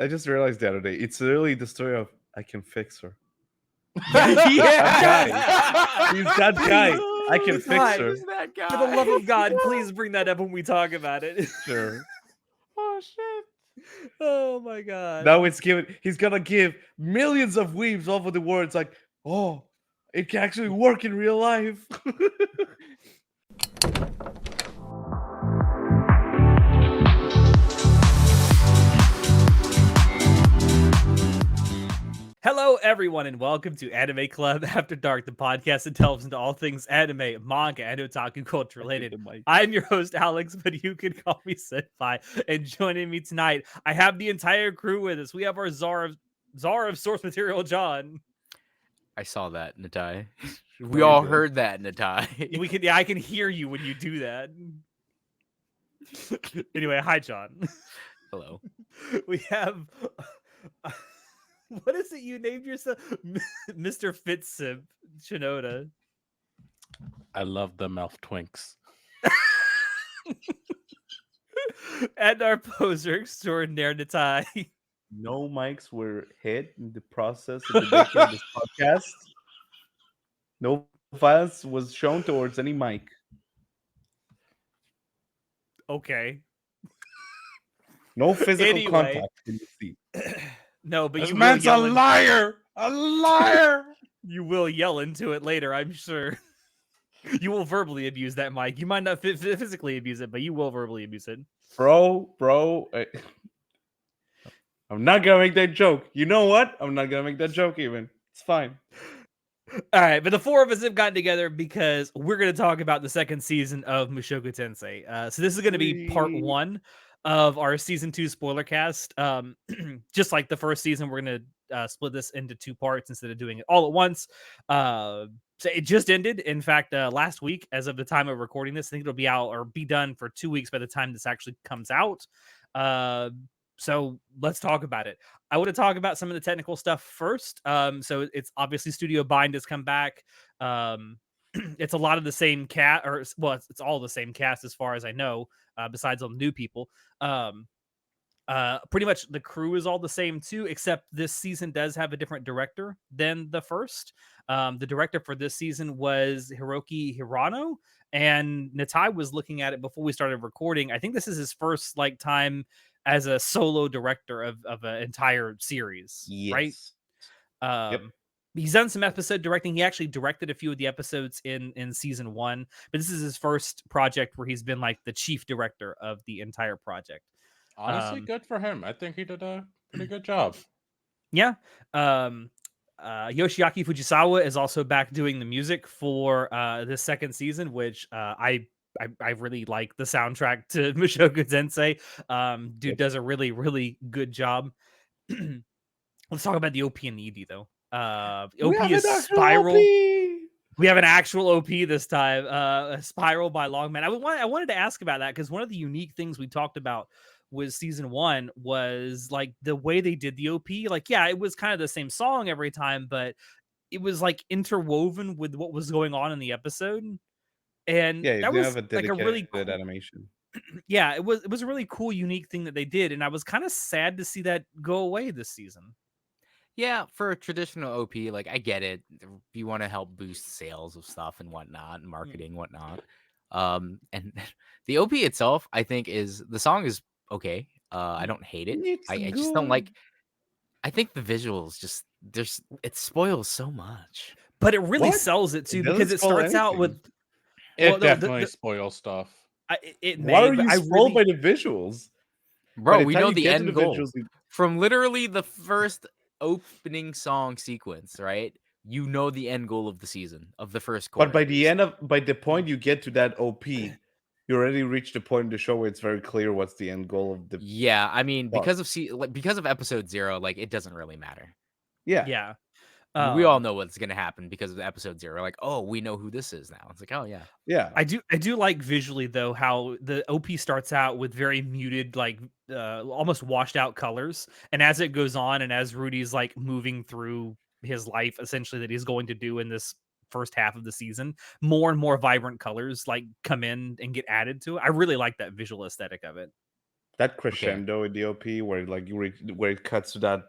I just realized the other day. It's literally the story of I can fix her. Yeah. That guy. He's that guy. I can fix her. He's that guy. For the love of God, please bring that up when we talk about it. Sure. Oh shit. Oh my God. Now he's gonna give millions of weaves over the words like, oh, it can actually work in real life. Hello, everyone, and welcome to Anime Club After Dark, the podcast that delves into all things anime, manga, and otaku culture related. I'm your host, Alex, but you can call me Senpai. And joining me tonight, I have the entire crew with us. We have our czar of source material, John. I saw that, Natai. We all heard that, Natai. I can hear you when you do that. Anyway, hi, John. Hello. We have. What is it you named yourself? Mr. Fitzsim Shinoda. I love the mouth twinks. And our poser extraordinaire, Natai. No mics were hit in the process of the making of this podcast. No violence was shown towards any mic. Okay. No physical Anyway. contact. Can you see? No, but This you will man's a yell liar! A liar! You will yell into it later, I'm sure. You will verbally abuse that mic. You might not physically abuse it, but you will verbally abuse it. Bro, I'm not gonna make that joke. You know what? I'm not gonna make that joke even. It's fine. All right, but the four of us have gotten together because we're going to talk about the second season of Mushoku Tensei. So this is going to be part one of our season 2 spoiler cast. Just like the first season, we're going to split this into 2 parts instead of doing it all at once. So it just ended. In fact, last week, as of the time of recording this, I think it'll be out or be done for 2 weeks by the time this actually comes out. So let's talk about it. I want to talk about some of the technical stuff first. So it's obviously Studio Bind has come back. It's a lot of the same cast, or it's all the same cast as far as I know, besides all the new people. Pretty much the crew is all the same too, except this season does have a different director than the first. The director for this season was Hiroki Hirano, and Natai was looking at it before we started recording. I think this is his first time as a solo director of an entire series, right? Yep. He's done some episode directing. He actually directed a few of the episodes in season 1, but this is his first project where he's been like the chief director of the entire project. Honestly, good for him. I think he did a pretty good job. Yeah. Yoshiaki Fujisawa is also back doing the music for this second season, which I really like the soundtrack to Mushoku Tensei. Dude does a really, really good job. Let's talk about the OP and the ED though. OP is Spiral. We have an actual OP this time. Spiral by Longman. I wanted to ask about that because one of the unique things we talked about was season 1 was like the way they did the OP. Like, yeah, it was kind of the same song every time, but it was like interwoven with what was going on in the episode. And Yeah, that you was have a like a really dedicated cool animation. Yeah, it was a really cool, unique thing that they did, and I was kind of sad to see that go away this season. Yeah, for a traditional OP, like I get it. You want to help boost sales of stuff and whatnot, and marketing, whatnot. And the OP itself, I think, the song is okay. I don't hate it. I just don't like. I think the visuals it spoils so much. But it really What? sells it too It doesn't because it spoil starts out anything. with It definitely spoils stuff. Why are you spoiled by the visuals? Bro, By we time know you the get to end the goal. visuals, From literally the first opening song sequence, right? You know the end goal of the season, of the first quarter. But by the point you get to that OP, you already reached the point in the show where it's very clear what's the end goal of the. Yeah, I mean, plot. because of episode 0, like it doesn't really matter. Yeah. We all know what's gonna happen because of episode 0. Like, oh, we know who this is now. It's like, oh yeah. Yeah. I do like visually though how the OP starts out with very muted, like almost washed out colors, and as it goes on and as Rudy's like moving through his life essentially that he's going to do in this first half of the season, more and more vibrant colors like come in and get added to it. I really like that visual aesthetic of it. That Okay. crescendo in the OP where where it cuts to that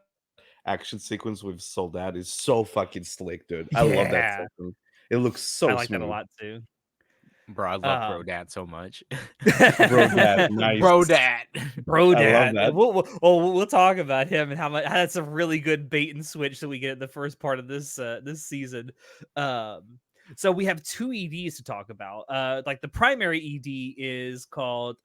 action sequence with Soldat is so fucking slick, dude. I love that Yeah, sequence. It looks so I like that a smooth. lot too. Bro, I love Um, Bro Dad so much. Bro, that nice. Bro Dad. Bro I love Dad. that. We'll talk about him and how much that's a really good bait and switch that we get in the first part of this season. So we have two EDs to talk about. Like the primary ED is called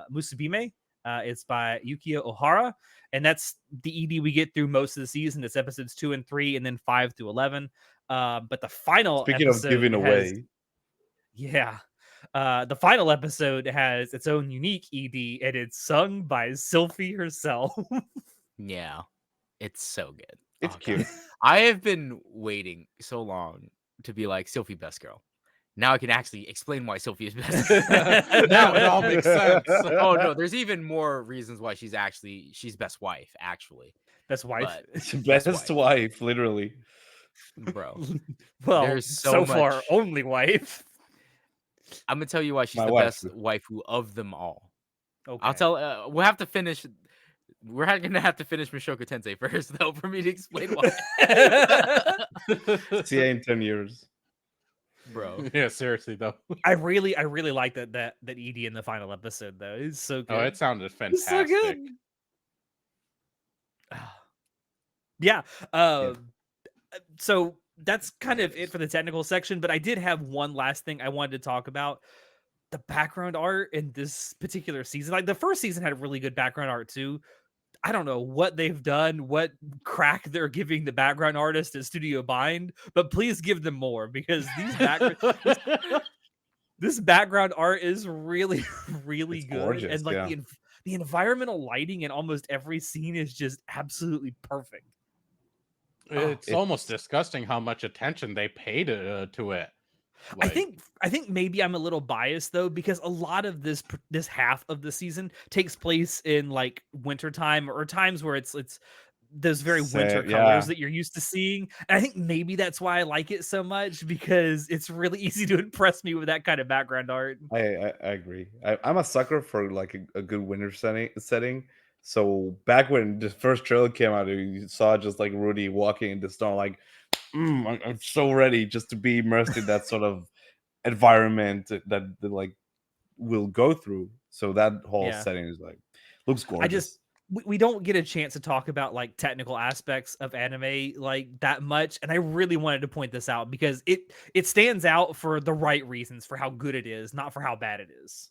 Musubime. It's by Yukio Ohara, and that's the ED we get through most of the season. It's episodes 2 and 3, and then 5 through 11. But the final Speaking of episode giving has away, yeah. The final episode has its own unique ED, and it's sung by Sylphie herself. Yeah. It's so good. it's Oh god. cute. I have been waiting so long to be like Sophie best girl. Now I can actually explain why Sophie is best girl. Now it all makes sense. Oh no, there's even more reasons why she's best wife, actually. Best wife. But Best best wife, wife, literally. bro. Well, There's so so far, much. only wife. I'm gonna tell you why she's My the wife. best waifu of them all. Okay. I'll tell. We'll have to finish. We're gonna have to finish Mushoku Tensei first, though, for me to explain why. See you in 10 years. Bro. Yeah, seriously though. I really like that ED in the final episode though. It's so good. Oh, it sounded It's so fantastic. good. Yeah. So that's kind of it for the technical section, but I did have one last thing I wanted to talk about. The background art in this particular season. Like the first season had really good background art too. I don't know what they've done, what crack they're giving the background artist at Studio Bind, but please give them more because this background art is really really It's good, gorgeous, and like yeah. the environmental lighting in almost every scene is just absolutely perfect. It's almost disgusting how much attention they paid to it. I think maybe I'm a little biased though because a lot of this half of the season takes place in like wintertime or times where it's those very winter colors Yeah, that you're used to seeing. And I think maybe that's why I like it so much because it's really easy to impress me with that kind of background art. I agree. I'm a sucker for like a good winter setting. So back when the first trailer came out, you saw just like Rudy walking in the snow, like, I'm so ready just to be immersed in that sort of environment that like will go through. So that whole Yeah. setting is like looks I just gorgeous. we don't get a chance to talk about like technical aspects of anime like that much, and I really wanted to point this out because it stands out for the right reasons for how good it is, not for how bad it is.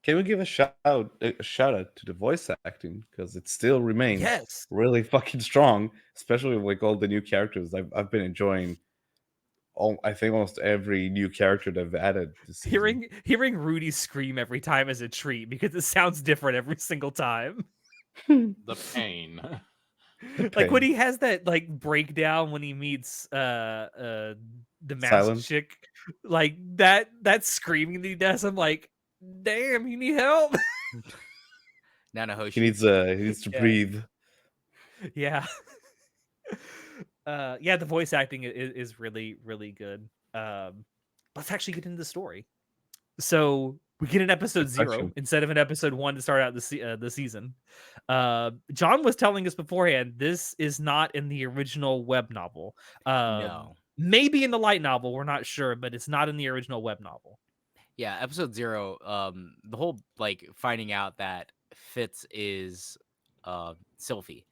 Can we give a shout out to the voice acting because it still remains Yes. really fucking strong, especially with like all the new characters. I've been enjoying I think almost every new character they've added this season. Hearing Rudy scream every time is a treat because it sounds different every single time. The pain. Like when Pain. he has that like breakdown when he meets the masked Silence. chick, like that screaming that he does, I'm like, damn, you need help. Nanahoshi. He needs to Yeah. breathe. Yeah. Yeah, the voice acting is really, really good. Let's actually get into the story. So we get an episode Good 0 question. instead of an episode 1 to start out the season. John was telling us beforehand this is not in the original web novel. No. Maybe in the light novel, we're not sure, but it's not in the original web novel. Yeah, episode 0, the whole like finding out that Fitz is Sylphie.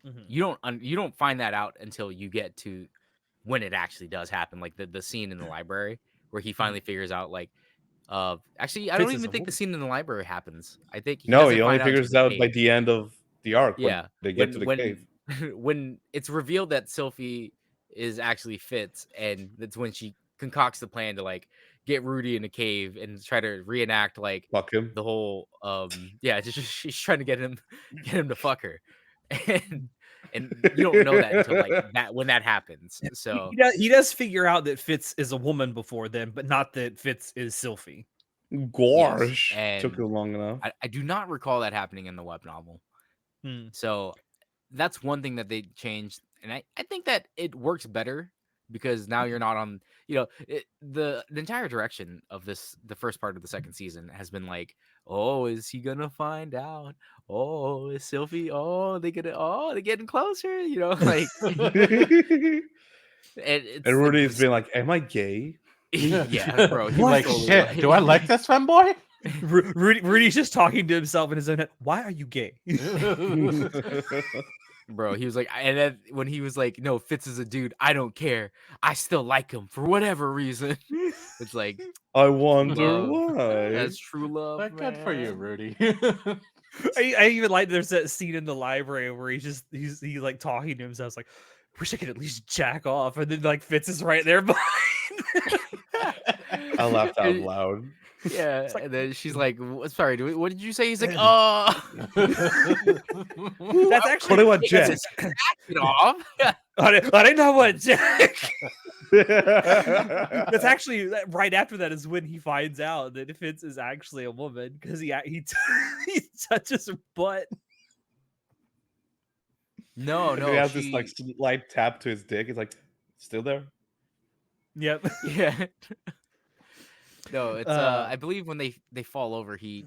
Mhm. You don't find that out until you get to when it actually does happen, like the scene in the library where he finally figures out like actually I don't Fitz is even a think the woman. scene in the library happens. I think he No, doesn't he only find out until figures the it out by cave. the end of the arc when Yeah, they get to the cave. when it's revealed that Sylphie is actually Fitz, and that's when she concocts the plan to like get Rudy in a cave and try to reenact like Fuck him. the whole yeah, just she's trying to get him to fuck her, and you don't know that until like that when that happens. So He does figure out that Fitz is a woman before then, but not that Fitz is Sylphie. Gosh, took and you long enough. I do not recall that happening in the web novel. Hmm. So that's one thing that they changed, and I think that it works better because now you're not on. The entire direction of the first part of the second season has been like, oh, is he gonna find out? Oh, is Sylvie? They're getting closer. Like it's And like Rudy's been like, "Am I gay?" yeah, bro. He What? was Like totally shit. Do I like this femboy? Rudy's just talking to himself in his own head. Why are you gay? Bro, he was like, and then when he was like, no, Fitz is a dude, I don't care. I still like him for whatever reason. It's like, I wonder love. why. That's true love, But good for you, man. Rudy. I even like there's that scene in the library where he's like talking to himself. It's like, wish I could at least jack off, and then like Fitz is right there behind. I laughed out And- loud. Yeah, like- and then she's like, sorry, what did you say? He's like, oh. That's actually What about Jack? It off. I didn't know what Jack. That's actually right after that is when he finds out that Fitz is actually a woman because he he touches her butt. No, He has this she- like slight tap to his dick. He's like, "Still there?" Yep. Yeah. No, it's Uh, I believe when they fall over, he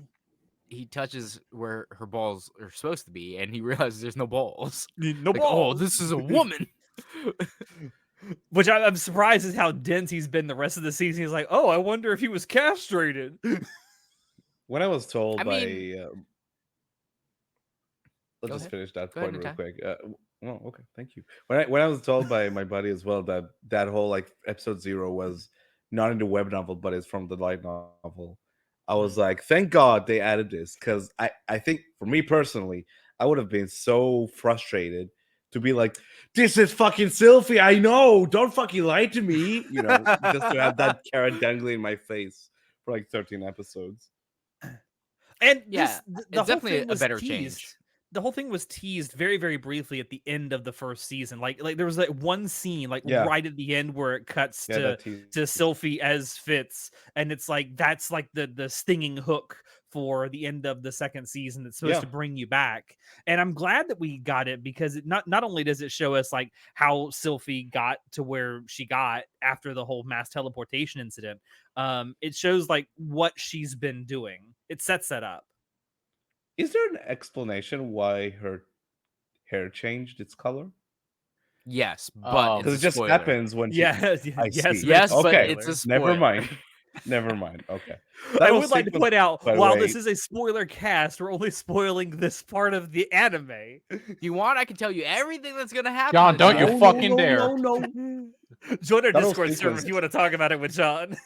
touches where her balls are supposed to be, and he realizes there's no balls. No Like, balls. oh, this is a woman. Which I'm surprised is how dense he's been the rest of the season. He's like, oh, I wonder if he was castrated. When I was told I by, mean- let's Go just ahead. finish that Go ahead, point real Natai. quick. Well, okay, thank you. When I was told by my buddy as well that whole like episode 0 was not in the web novel, but it's from the light novel, I was like, thank God they added this, because I think for me personally, I would have been so frustrated to be like, this is fucking Sylvie. I know. Don't fucking lie to me. Just to have that carrot dangling in my face for like 13 episodes. And Yeah, the it's whole definitely thing a was better teased. change. The whole thing was teased very, very briefly at the end of the first season. Like there was like one scene, like Yeah. right at the end, where it cuts Yeah, that to Sylvie as Fitz, and it's like that's like the stinging hook for the end of the second season that's supposed Yeah. to bring you back. And I'm glad that we got it, because it not only does it show us like how Sylvie got to where she got after the whole mass teleportation incident, it shows like what she's been doing. It sets that up. Is there an explanation why her hair changed its color? Yes, but it's Because a it just spoiler. happens when she. Yes, I yes, see. Yes, but Okay, it's a never spoiler. mind. Never mind. Okay. I That would was like to sequence, point out, by the while way. this is a spoiler cast, we're only spoiling this part of the anime. If you want, I can tell you everything that's gonna happen. John, in don't you the- fucking dare. No. Join our That whole Discord server sequence- if you want to talk about it with John.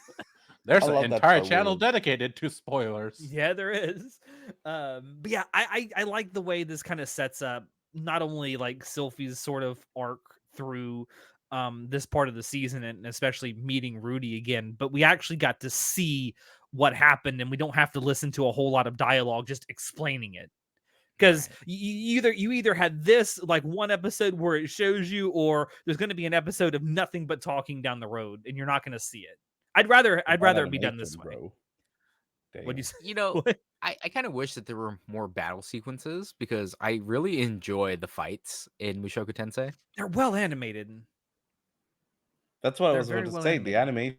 There's I an love that entire part channel where- dedicated to spoilers. Yeah, there is. But yeah, I like the way this kind of sets up not only like Sylvie's sort of arc through this part of the season, and especially meeting Rudy again, but we actually got to see what happened, and we don't have to listen to a whole lot of dialogue just explaining it. Because Right. you either had this like one episode where it shows you, or there's going to be an episode of nothing but talking down the road, and you're not going to see it. I'd rather it be done this way. Bro. What do you say? You know, What? I kind of wish that there were more battle sequences, because I really enjoy the fights in Mushoku Tensei. They're well animated. That's what I They're was about very to well say. The animation,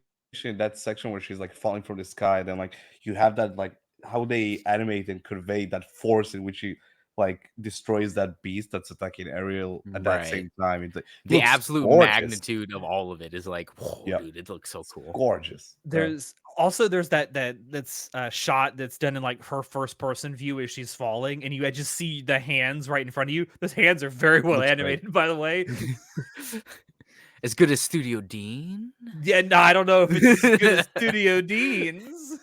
that section where she's like falling from the sky, then like you have that like how they animate and convey that force in which she like destroys that beast that's attacking Ariel at that Right. same time. It's like it The looks absolute gorgeous. magnitude of all of it is like, whoa, Yeah. dude, it looks so cool. Gorgeous. There's also that's shot that's done in like her first person view as she's falling, and you just see the hands right in front of you. Those hands are very well Looks great. animated, by the way. As good as Studio Dean. Yeah, no, I don't know if it's as good as Studio Dean's,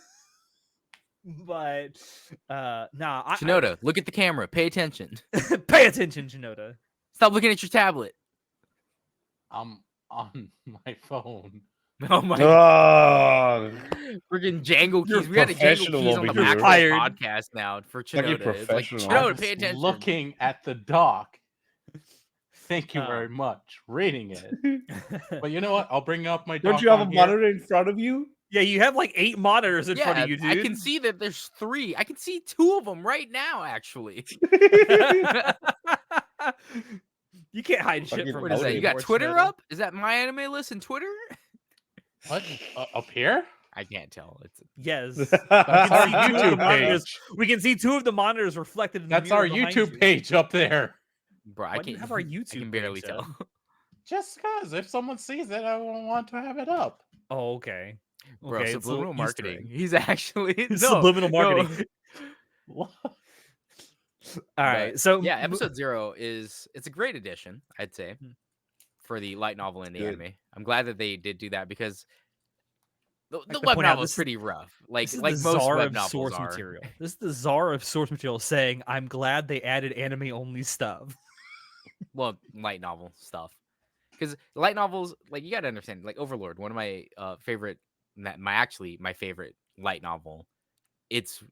but nah. Shinoda, look at the camera. Pay attention. Pay attention, Shinoda. Stop looking at your tablet. I'm on my phone. Oh my Oh, freaking jangle You're keys. We got a jangle professional keys on the over back of the here. podcast now for Fucking Shinoda. It's like, professional. I Shinoda, was pay attention. looking at the doc. Thank you Oh. very much. Reading it. But you know what? I'll bring up my don't doc you have a on here. monitor in front of you? Yeah, you have like 8 monitors in front of you, dude. I can see that there's 3. I can see 2 of them right now, actually. You can't hide shit Fucking from What is us that? You got anymore, Twitter Shinoda. up? Is that My Anime List and Twitter? What? Up here? I can't tell. It's Yes. That's our see two of the YouTube monitors. page. We can see 2 of the monitors reflected in the That's mirror our behind YouTube you. page up there. bro. Why I do you can't. have our I YouTube can page, barely Seth? tell. Just because if someone sees it, I won't want to have it up. Oh, okay. Bro, Okay, it's a little subliminal Easter marketing. egg. He's actually no Subliminal marketing. no. What? All right, so yeah, episode 0 it's a great addition, I'd say, Hmm. for the light novel and the Good. anime. I'm glad that they did do that because the like to web point out, novel is this is- pretty rough. Like this is like the most czar web of novels source are. material. This is the czar of source material saying, "I'm glad they added anime only stuff." Well, light novel stuff. Because light novels, like you gotta understand, like Overlord, one of my favorite, my favorite light novel. It's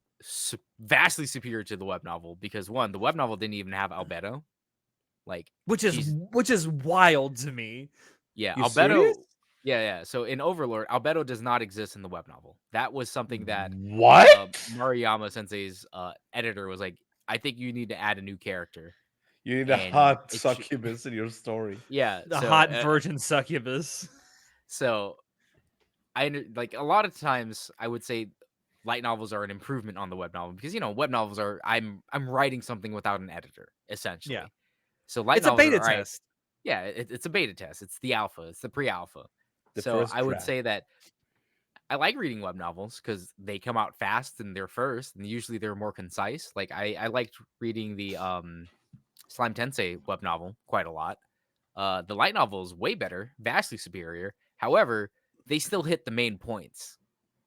vastly superior to the web novel because one, the web novel didn't even have Albedo. Like Which is wild to me. yeah, You Albedo. serious? Yeah. So in Overlord, Albedo does not exist in the web novel. That was something that What? Maruyama Sensei's editor was like, I think you need to add a new character. You need a And hot it sh- succubus in your story. Yeah, The so, hot virgin succubus. So like a lot of times I would say light novels are an improvement on the web novel because web novels are I'm writing something without an editor essentially. Yeah. So light It's a novels beta are, all right, test. yeah, it's a beta test. It's the alpha. It's the pre-alpha. The So first I would draft. say that I like reading web novels because they come out fast and they're first, and usually they're more concise. Like I liked reading the Slime Tensei web novel quite a lot. The light novel is way better, vastly superior. However, they still hit the main points,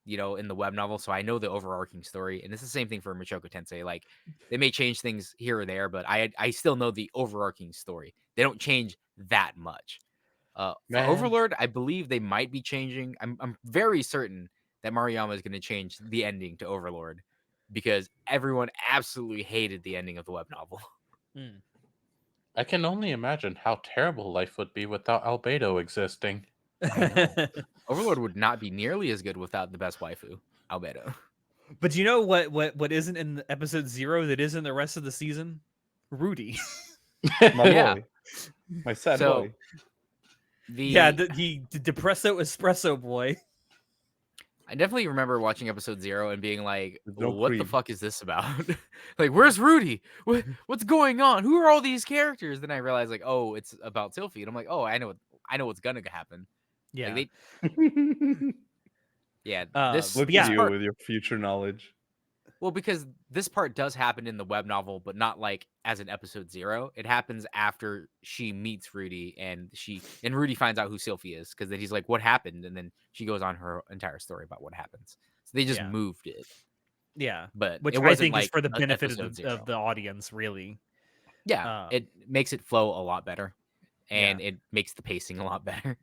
in the web novel. So I know the overarching story, and it's the same thing for Mushoku Tensei. Like they may change things here or there, but I still know the overarching story. They don't change that much. For Man. Overlord, I believe they might be changing. I'm very certain that Maruyama is going to change the ending to Overlord because everyone absolutely hated the ending of the web novel. Mm. I can only imagine how terrible life would be without Albedo existing. I know. Overlord would not be nearly as good without the best waifu, Albedo. But you know what isn't in episode 0 that is in the rest of the season? Rudy. My Yeah. boy. My sad So, boy. Yeah, the Depresso Espresso boy. I definitely remember watching episode 0 and being like, With no what the cream. fuck is this about? Like, where's Rudy? What's going on? Who are all these characters? Then I realized, like, oh, it's about Sylphie. And I'm like, oh, I know what's gonna happen. Yeah. Like, this Look but yeah. at you part, with your future knowledge. well, because this part does happen in the web novel, but not like as in episode 0. It happens after she meets Rudy and Rudy finds out who Sylphie is because then he's like, what happened? And then she goes on her entire story about what happens. So they just Yeah. moved it. Yeah. But Which it I wasn't think like is for the a- benefit episode of 0. the audience, really. Yeah, it makes it flow a lot better, and Yeah. it makes the pacing a lot better.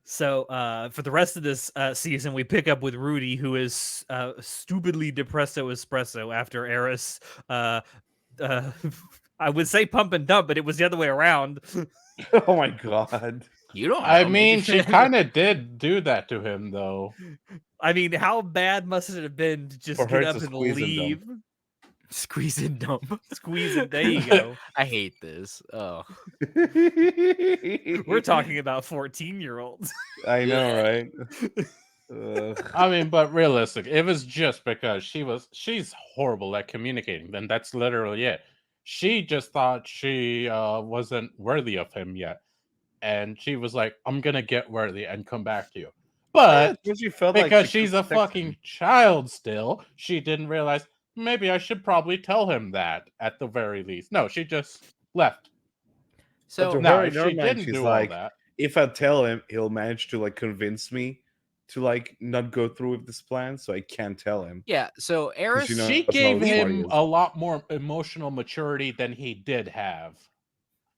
So for the rest of this season, we pick up with Rudy, who is stupidly Depresso Espresso after Eris. I would say pump and dump, but it was the other way around. Oh my god. You don't know. I mean, maybe- she kind of did do that to him, though. I mean, how bad must it have been to just For get her up to and squeeze and leave? Squeeze and dump. Squeeze it. There you go. I hate this. Oh, We're talking about 14-year-olds. I know, right? Ugh. I mean, but realistic, if it's just because she's horrible at communicating, then that's literally it. She just thought she wasn't worthy of him yet. And she was like, I'm going to get worthy and come back to you. But Yeah, she felt like because she she's could a text fucking him. child still, she didn't realize, maybe I should probably tell him that at the very least. No, she just left. so to Now, her, if in her she mind, didn't she's do like, all that, if I tell him, he'll manage to like convince me to like not go through with this plan, so I can't tell him. yeah, so Eris, you know- she that's gave how smart he him is. a lot more emotional maturity than he did have.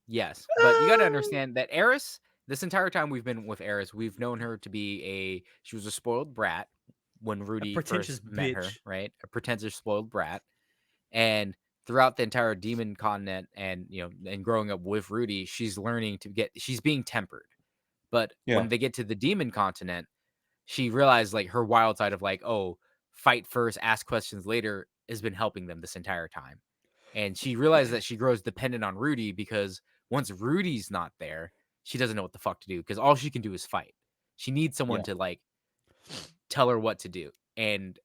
yes, but you got to understand that Eris. This entire time we've been with Eris, we've known her to be she was a spoiled brat when Rudy pretentious first met her, bitch. right? A pretentious spoiled brat, and throughout the entire demon continent, and and growing up with Rudy, she's learning she's being tempered. But Yeah. when they get to the demon continent, she realized like her wild side of like, oh, fight first, ask questions later has been helping them this entire time. And she realized that she grows dependent on Rudy because Once Rudy's not there, she doesn't know what the fuck to do because all she can do is fight. She needs someone Yeah. to like tell her what to do. And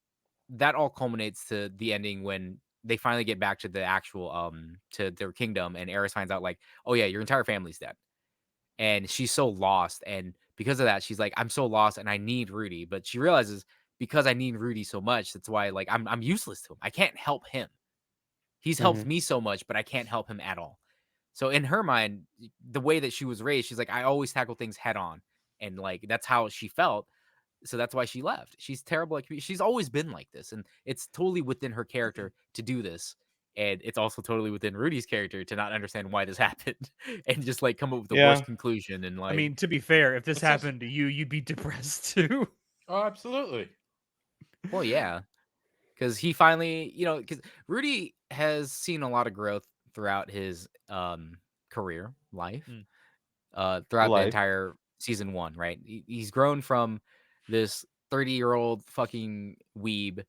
that all culminates to the ending when they finally get back to the actual to their kingdom, and Eris finds out like, oh yeah, your entire family's dead. And she's so lost, and because of that, she's like, I'm so lost and I need Rudy. But she realizes because I need Rudy so much, that's why like I'm useless to him. I can't help him. He's helped Mhm. me so much, but I can't help him at all. So in her mind, the way that she was raised, she's like, I always tackle things head on. And like that's how she felt. So that's why she left. She's terrible at she's always been like this. And it's totally within her character to do this. And it's also totally within Rudy's character to not understand why this happened and just like come up with the Yeah. worst conclusion. And like, I mean, to be fair, if this It's just- happened to you, you'd be depressed too. Oh, absolutely. well, yeah. Because he finally, because Rudy has seen a lot of growth throughout his career life, Mm. throughout the Life. entire season 1, right? He's grown from this 30-year-old fucking weeb,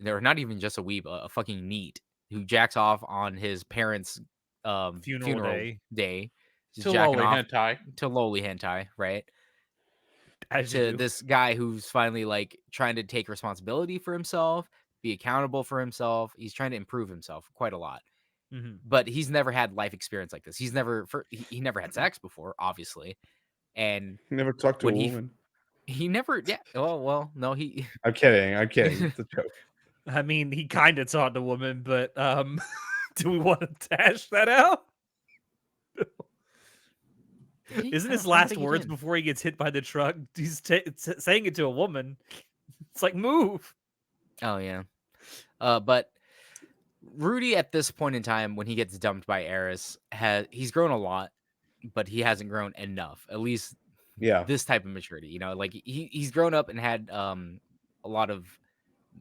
or not even just a weeb, a fucking neat who jacks off on his parents' Funeral day, just To jacking lowly off hentai. to lowly hentai, right? as you To do. this guy who's finally like trying to take responsibility for himself, be accountable for himself. He's trying to improve himself quite a lot, Mhm. but he's never had life experience like this. He never had sex before, obviously, and Never talked to a when woman. he never, yeah. Oh well, no, he I'm kidding. I'm kidding. It's a joke. I mean, he kind of taught the woman, but do we want to dash that out? Did he? Isn't I his don't- I don't last think he words did. before he gets hit by the truck? He's saying it to a woman. It's like, move. Oh yeah, but Rudy at this point in time, when he gets dumped by Eris, he's grown a lot, but he hasn't grown enough. At least Yeah. this type of maturity, like he's grown up and had a lot of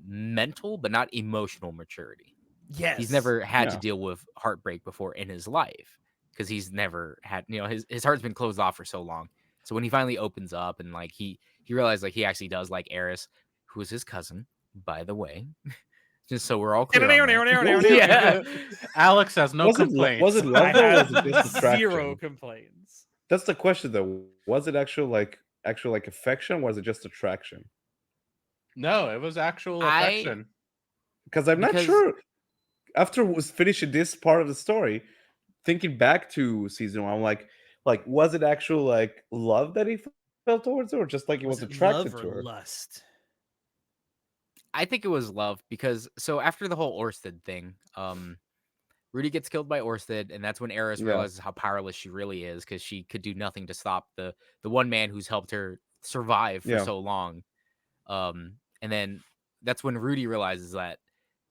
mental but not emotional maturity. Yes. He's never had to Yeah. deal with heartbreak before in his life because he's never had, his heart's been closed off for so long. So when he finally opens up and like he realized like he actually does like Eris, who is his cousin, by the way, just so we're all clear on that. Yeah. Alex has no Was it complaints. love I though? Or have was it just zero attraction? complaints. That's the question though. Was it actual like affection, or was it just attraction? No, it was actual I- affection. Because I'm not Because- sure. After was finishing this part of the story, thinking back to season 1, I'm like, was it actual like love that he felt towards her, or just like he was it attracted love to or her? lust? I think it was love because so after the whole Orsted thing, Rudy gets killed by Orsted, and that's when Eris Yeah. realizes how powerless she really is because she could do nothing to stop the one man who's helped her survive for Yeah. so long. And then that's when Rudy realizes that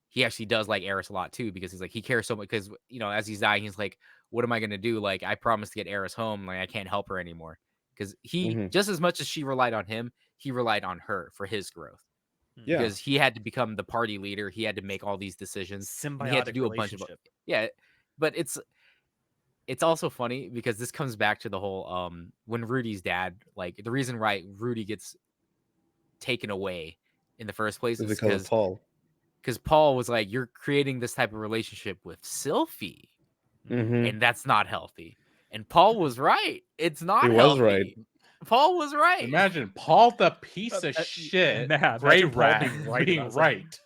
he actually does like Eris a lot too, because he's like he cares so much because as he's dying, he's like, what am I gonna do? Like I promised to get Eris home, like I can't help her anymore. Because he Mhm. just as much as she relied on him, he relied on her for his growth. Yeah. Because he had to become the party leader, he had to make all these decisions. And he had to Symbiotic do a bunch of relationship. yeah, but it's also funny because this comes back to the whole when Rudy's dad, like the reason why Rudy gets taken away in the first place It's is because of Paul. because Paul was like, you're creating this type of relationship with Sylphie, Mhm. and that's not healthy. And Paul was right. It's not He was healthy. right. Paul was right. Imagine Paul the piece of shit, Matt, Gray imagine Paul Rat being right being about right.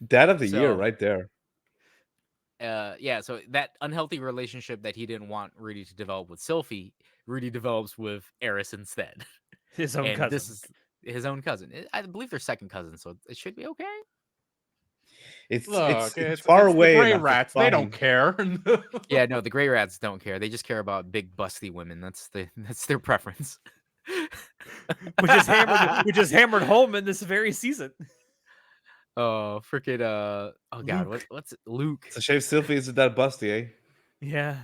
Dad of the year, So- right there. Yeah, so that unhealthy relationship that he didn't want Rudy to develop with Sylphie, Rudy develops with Eris instead. His own And cousin. this is his own cousin. I believe they're second cousins, so it should be okay. It's Look, it's far it's away. The Gray enough, it's Rats, they don't fine. care. Yeah, no, the gray rats don't care. They just care about big busty women. That's their preference. which is hammered home in this very season. Oh, freaking oh god, Luke. what's it? Luke? It's a shame Sylphie isn't that busty, eh? Yeah.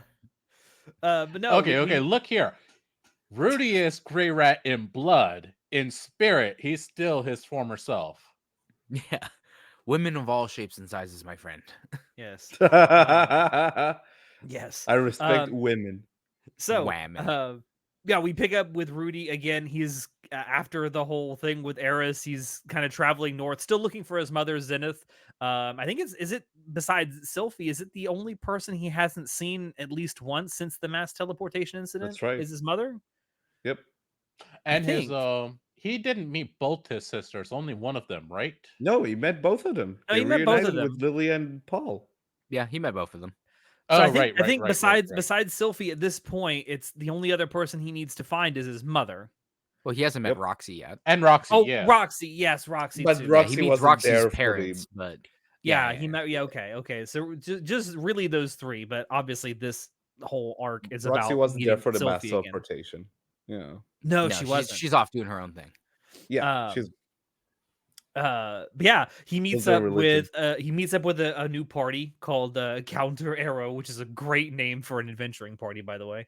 But no. Okay, look here. Rudy is Gray Rat in blood. In spirit, he's still his former self. Yeah, women of all shapes and sizes, my friend. Yes. I Yes. respect women. So, Whammon. we pick up with Rudy again. He's after the whole thing with Eris, he's kind of traveling north, still looking for his mother Zenith. I think is it besides Sylphie, is it the only person he hasn't seen at least once since the mass teleportation incident? That's right. Is his mother? Yep. And his think. he didn't meet both his sisters, only one of them, right? No, he met both of them. No, They he met both of reunited them. with Lily and Paul. Yeah, he met both of them. So Oh, I think right. besides Sylphie at this point, it's the only other person he needs to find is his mother. Well, he hasn't met Yep. Roxy yet. And Roxy, Oh, yeah. Roxy, yes, Roxy But too. Yeah, Roxy he meets wasn't Roxy's there for the- parents, but Yeah, yeah, he met. Yeah, okay. So just really those three, but obviously this whole arc is Roxy about wasn't there meeting for the mass Sylphie again. teleportation. Yeah. No, no, she wasn't. she's off doing her own thing. Yeah. Um, She's but yeah, he meets their up religion. with a new party called Counter Arrow, which is a great name for an adventuring party, by the way.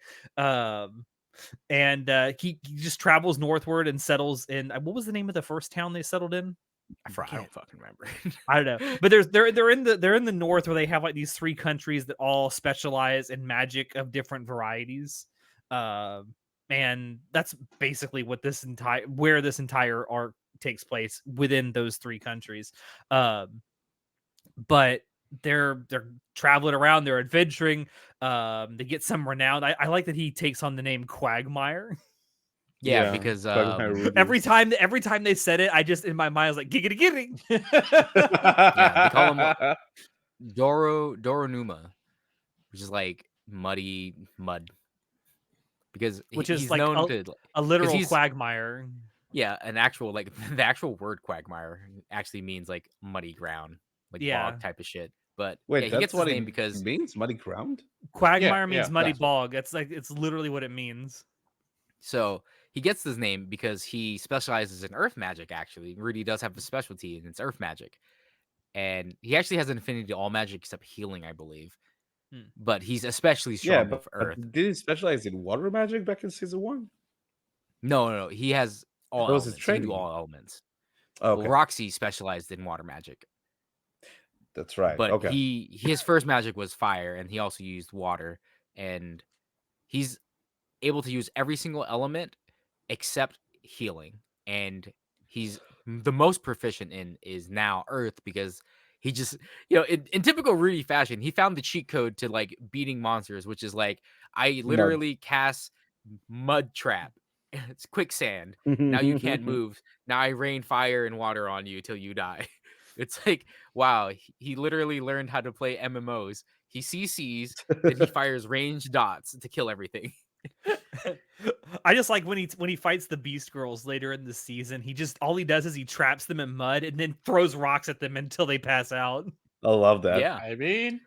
And he just travels northward and settles in what was the name of the first town they settled in? I don't fucking remember. I don't know, but they're in the north where they have like these three countries that all specialize in magic of different varieties, and that's basically what this entire arc takes place within those three countries. But they're traveling around, they're adventuring. They get some renown. I like that he takes on the name Quagmire. Yeah, because Quagmire Ruby. every time they said it, I just in my mind I was like giggity giggity. yeah, they call him Doronuma, which is like mud. Because Which he's is like known to a literal he's- quagmire. yeah, an actual like the actual word quagmire actually means like muddy ground, like Yeah. bog type of shit. But Wait, yeah, he that's gets his what name it because means? Muddy ground? Quagmire means yeah, muddy that's what- bog. It's literally what it means. so he gets this name because he specializes in earth magic. Actually, Rudy does have a specialty, and it's earth magic, and he actually has an affinity to all magic except healing, I believe. Hmm. But he's especially Yeah, strong with but earth. did he specialize in water magic back in season 1? No, he has all That was his elements. He can do training. all elements. Okay, Well, Roxy specialized in water magic, that's right. but Okay. his first magic was fire, and he also used water, and he's able to use every single element except healing, and he's the most proficient in is now earth because he just in typical Rudy fashion, he found the cheat code to like beating monsters, which is like I literally cast mud trap. It's quicksand. Now you can't move. Now I rain fire and water on you till you die. It's like, wow, he literally learned how to play MMOs. He CCs, then he fires range dots to kill everything. I just like when he fights the Beast Girls later in the season. He just all he does is he traps them in mud and then throws rocks at them until they pass out. I love that. Yeah, I mean,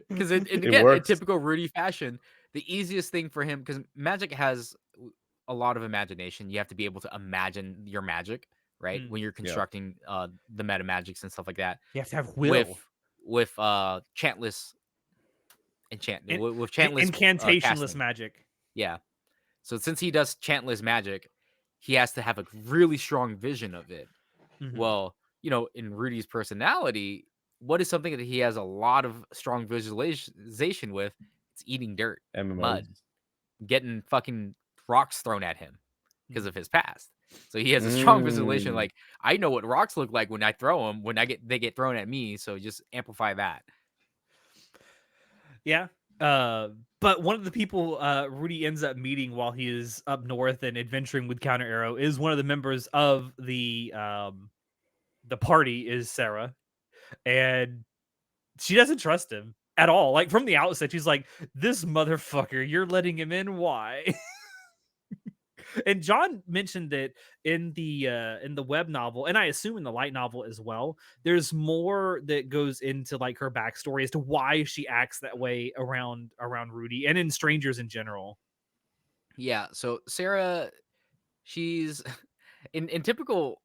because again, in works. typical Rudy fashion, the easiest thing for him, because magic has a lot of imagination. You have to be able to imagine your magic, right? Mm. When you're constructing the meta magics and stuff like that. You have to have will. With chantless with chantless Incantationless casting. magic. Yeah. So since he does chantless magic, he has to have a really strong vision of it. Mhm. Well, in Rudy's personality, what is something that he has a lot of strong visualization with? It's eating dirt, MMOs. mud, getting fucking rocks thrown at him because of his past. So he has a strong visualization. Mm. Like, I know what rocks look like when I throw them. When they get thrown at me. So just amplify that. Yeah. But one of the people Rudy ends up meeting while he is up north and adventuring with Counter Arrow is one of the members of the party is Sarah, and she doesn't trust him at all. Like from the outset, she's like, "This motherfucker, you're letting him in? Why?" And John mentioned that in the web novel, and I assume in the light novel as well, there's more that goes into like her backstory as to why she acts that way around Rudy and in strangers in general. Yeah. So Sarah, she's in typical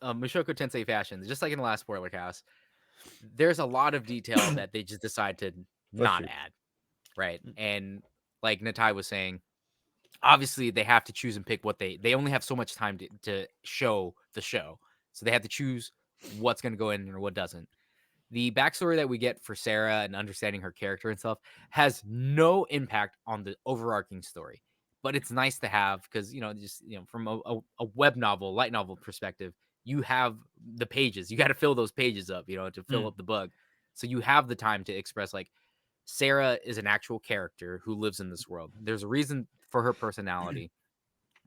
Mushoku Tensei fashion, just like in the last spoiler cast. There's a lot of detail that they just decide to not you. add, right? And like Natai was saying, obviously they have to choose and pick what they only have so much time to show the show, so they have to choose what's going to go in or what doesn't. The backstory that we get for Sarah and understanding her character and stuff has no impact on the overarching story. but it's nice to have because just from a web novel, light novel perspective, you have the pages. You got to fill those pages up, to fill up the book. So you have the time to express like Sarah is an actual character who lives in this world. There's a reason for her personality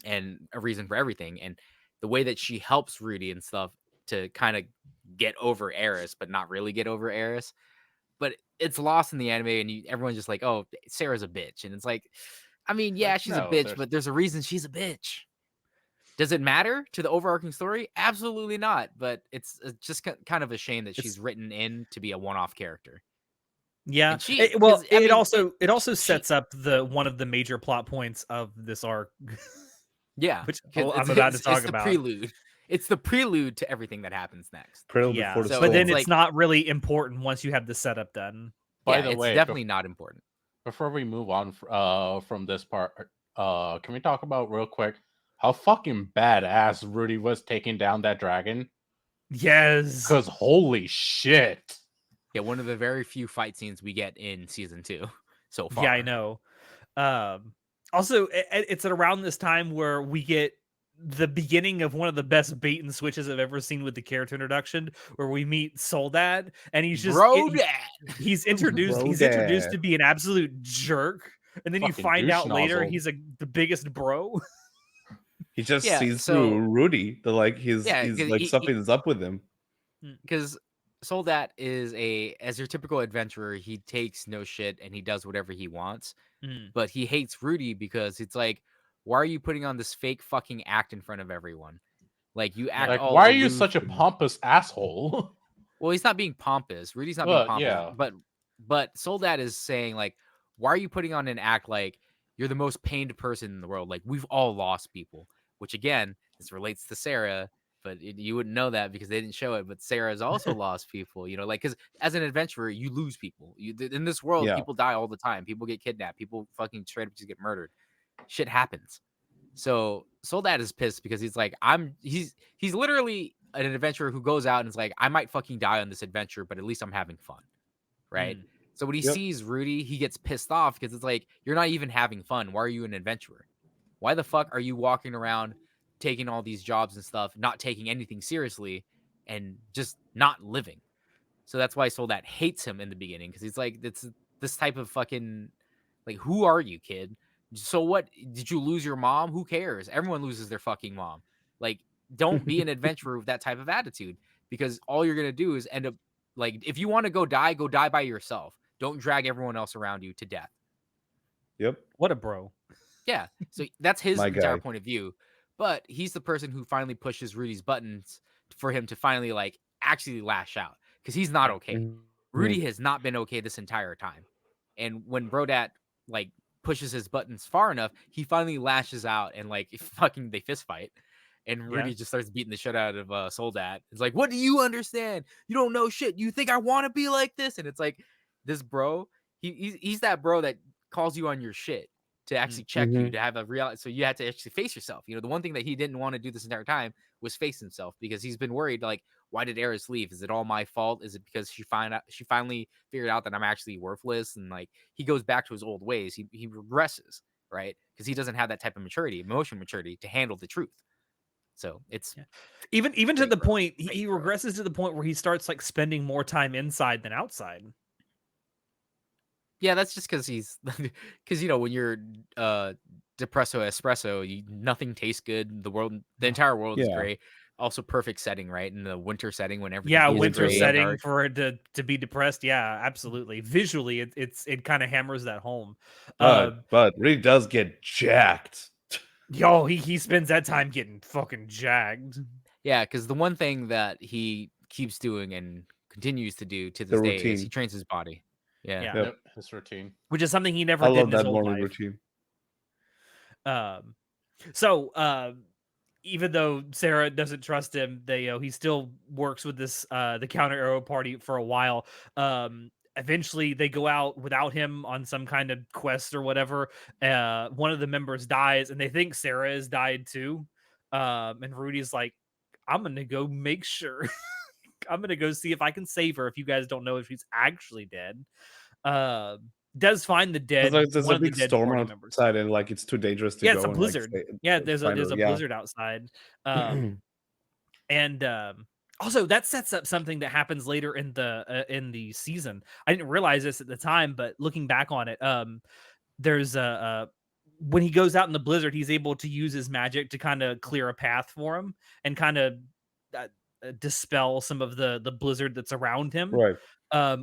and a reason for everything. And the way that she helps Rudy and stuff to kind of get over Eris, but not really get over Eris. But it's lost in the anime, and everyone's just like, "Oh, Sarah's a bitch," and it's like, I mean, yeah, Like, she's a no, bitch, there's but there's a reason she's a bitch. Does it matter to the overarching story? Absolutely not. But it's just kind of a shame that It's she's written in to be a one-off character. Yeah. And she, Well, because I it mean, also she, sets up the one of the major plot points of this arc, yeah, which because I'm about to talk it's the about. prelude. It's the prelude to everything that happens next. Prelude Yeah, before the So but then storm. it's like, not really important once you have the setup done. By yeah, the it's way, definitely not important. before we move on from this part, can we talk about real quick how fucking badass Rudy was taking down that dragon? Yes. Because holy shit. Yeah, one of the very few fight scenes we get in season 2 so far. Yeah, I know. Also, it's at around this time where we get the beginning of one of the best bait and switches I've ever seen with the character introduction, where we meet Soldat, and he's just he's introduced Bro-dad. to be an absolute jerk, and then you Fucking find douche out later nozzle. he's the biggest bro. He just Yeah, sees so- through Rudy. He's 'cause like something is up with him. because Soldat is as your typical adventurer, he takes no shit and he does whatever he wants. But he hates Rudy because it's like, why are you putting on this fake fucking act in front of everyone? Like you act Like, all why are you aloof such a and- pompous asshole? Well, he's not being pompous. Rudy's not being Well, pompous. yeah. But Soldat is saying like, why are you putting on an act like you're the most pained person in the world? Like we've all lost people. Which again, this relates to Sarah, but you wouldn't know that because they didn't show it. But Sarah has also lost people. Like because as an adventurer, you lose people. In this world, Yeah. people die all the time. People get kidnapped. People fucking straight up just get murdered. Shit happens. So Soldat is pissed because he's like, he's literally an adventurer who goes out and is like, I might fucking die on this adventure, but at least I'm having fun. Right. So when he Yep. sees Rudy, he gets pissed off because it's like, you're not even having fun. Why are you an adventurer? Why the fuck are you walking around taking all these jobs and stuff, not taking anything seriously and just not living? So that's why Soldat hates him in the beginning because he's like, it's this type of fucking like, who are you, kid? So what? Did you lose your mom? Who cares? Everyone loses their fucking mom. Like, don't be an adventurer with that type of attitude because all you're gonna do is end up like, if you want to go die by yourself. Don't drag everyone else around you to death. Yep. What a bro. Yeah. So that's his My entire guy. point of view. But he's the person who finally pushes Rudy's buttons for him to finally like actually lash out because he's not okay. Mhm. Rudy has not been okay this entire time. And when Brodat like pushes his buttons far enough, he finally lashes out and like fucking they fist fight. And Rudy just starts beating the shit out of Soldat. It's like, what do you understand? You don't know shit. You think I want to be like this? And it's like, this bro, he's that bro that calls you on your shit to actually check you, to have a real. So you had to actually face yourself. The one thing that he didn't want to do this entire time was face himself because he's been worried, like, why did Eris leave? Is it all my fault? Is it because she finally figured out that I'm actually worthless? And like he goes back to his old ways. He regresses, right? Because he doesn't have that type of emotion maturity to handle the truth. So it's even to great the growth. point Great he growth. regresses to the point where he starts like spending more time inside than outside. Yeah, that's just because he's because when you're depresso espresso, nothing tastes good. The entire world is Yeah. gray. Also, perfect setting, right? In the winter setting when everything Yeah, is winter gray and setting dark. for it to be depressed. Yeah, absolutely. Visually, it kind of hammers that home. But Rudy does get jacked. Yo, he spends that time getting fucking jagged. Yeah, because the one thing that he keeps doing and continues to do to The this day is he routine. trains his body. Yeah. Yeah. Yep. His routine. Which is something he never I did love in his that old morning life. routine. So even though Sarah doesn't trust him, he still works with this the counter arrow party for a while. Eventually they go out without him on some kind of quest or whatever. One of the members dies and they think Sarah has died too. And Rudy's like, I'm gonna go make sure. I'm gonna go see if I can save her if you guys don't know if she's actually dead. does find the dead There's one a of the big dead storm party members. outside, and like it's too dangerous to Yeah, it's go a and like blizzard. Yeah, there's a yeah. blizzard outside. And also that sets up something that happens later in the season. I didn't realize this at the time, but looking back on it, there's a when he goes out in the blizzard, he's able to use his magic to kind of clear a path for him and kind of dispel some of the blizzard that's around him. Right.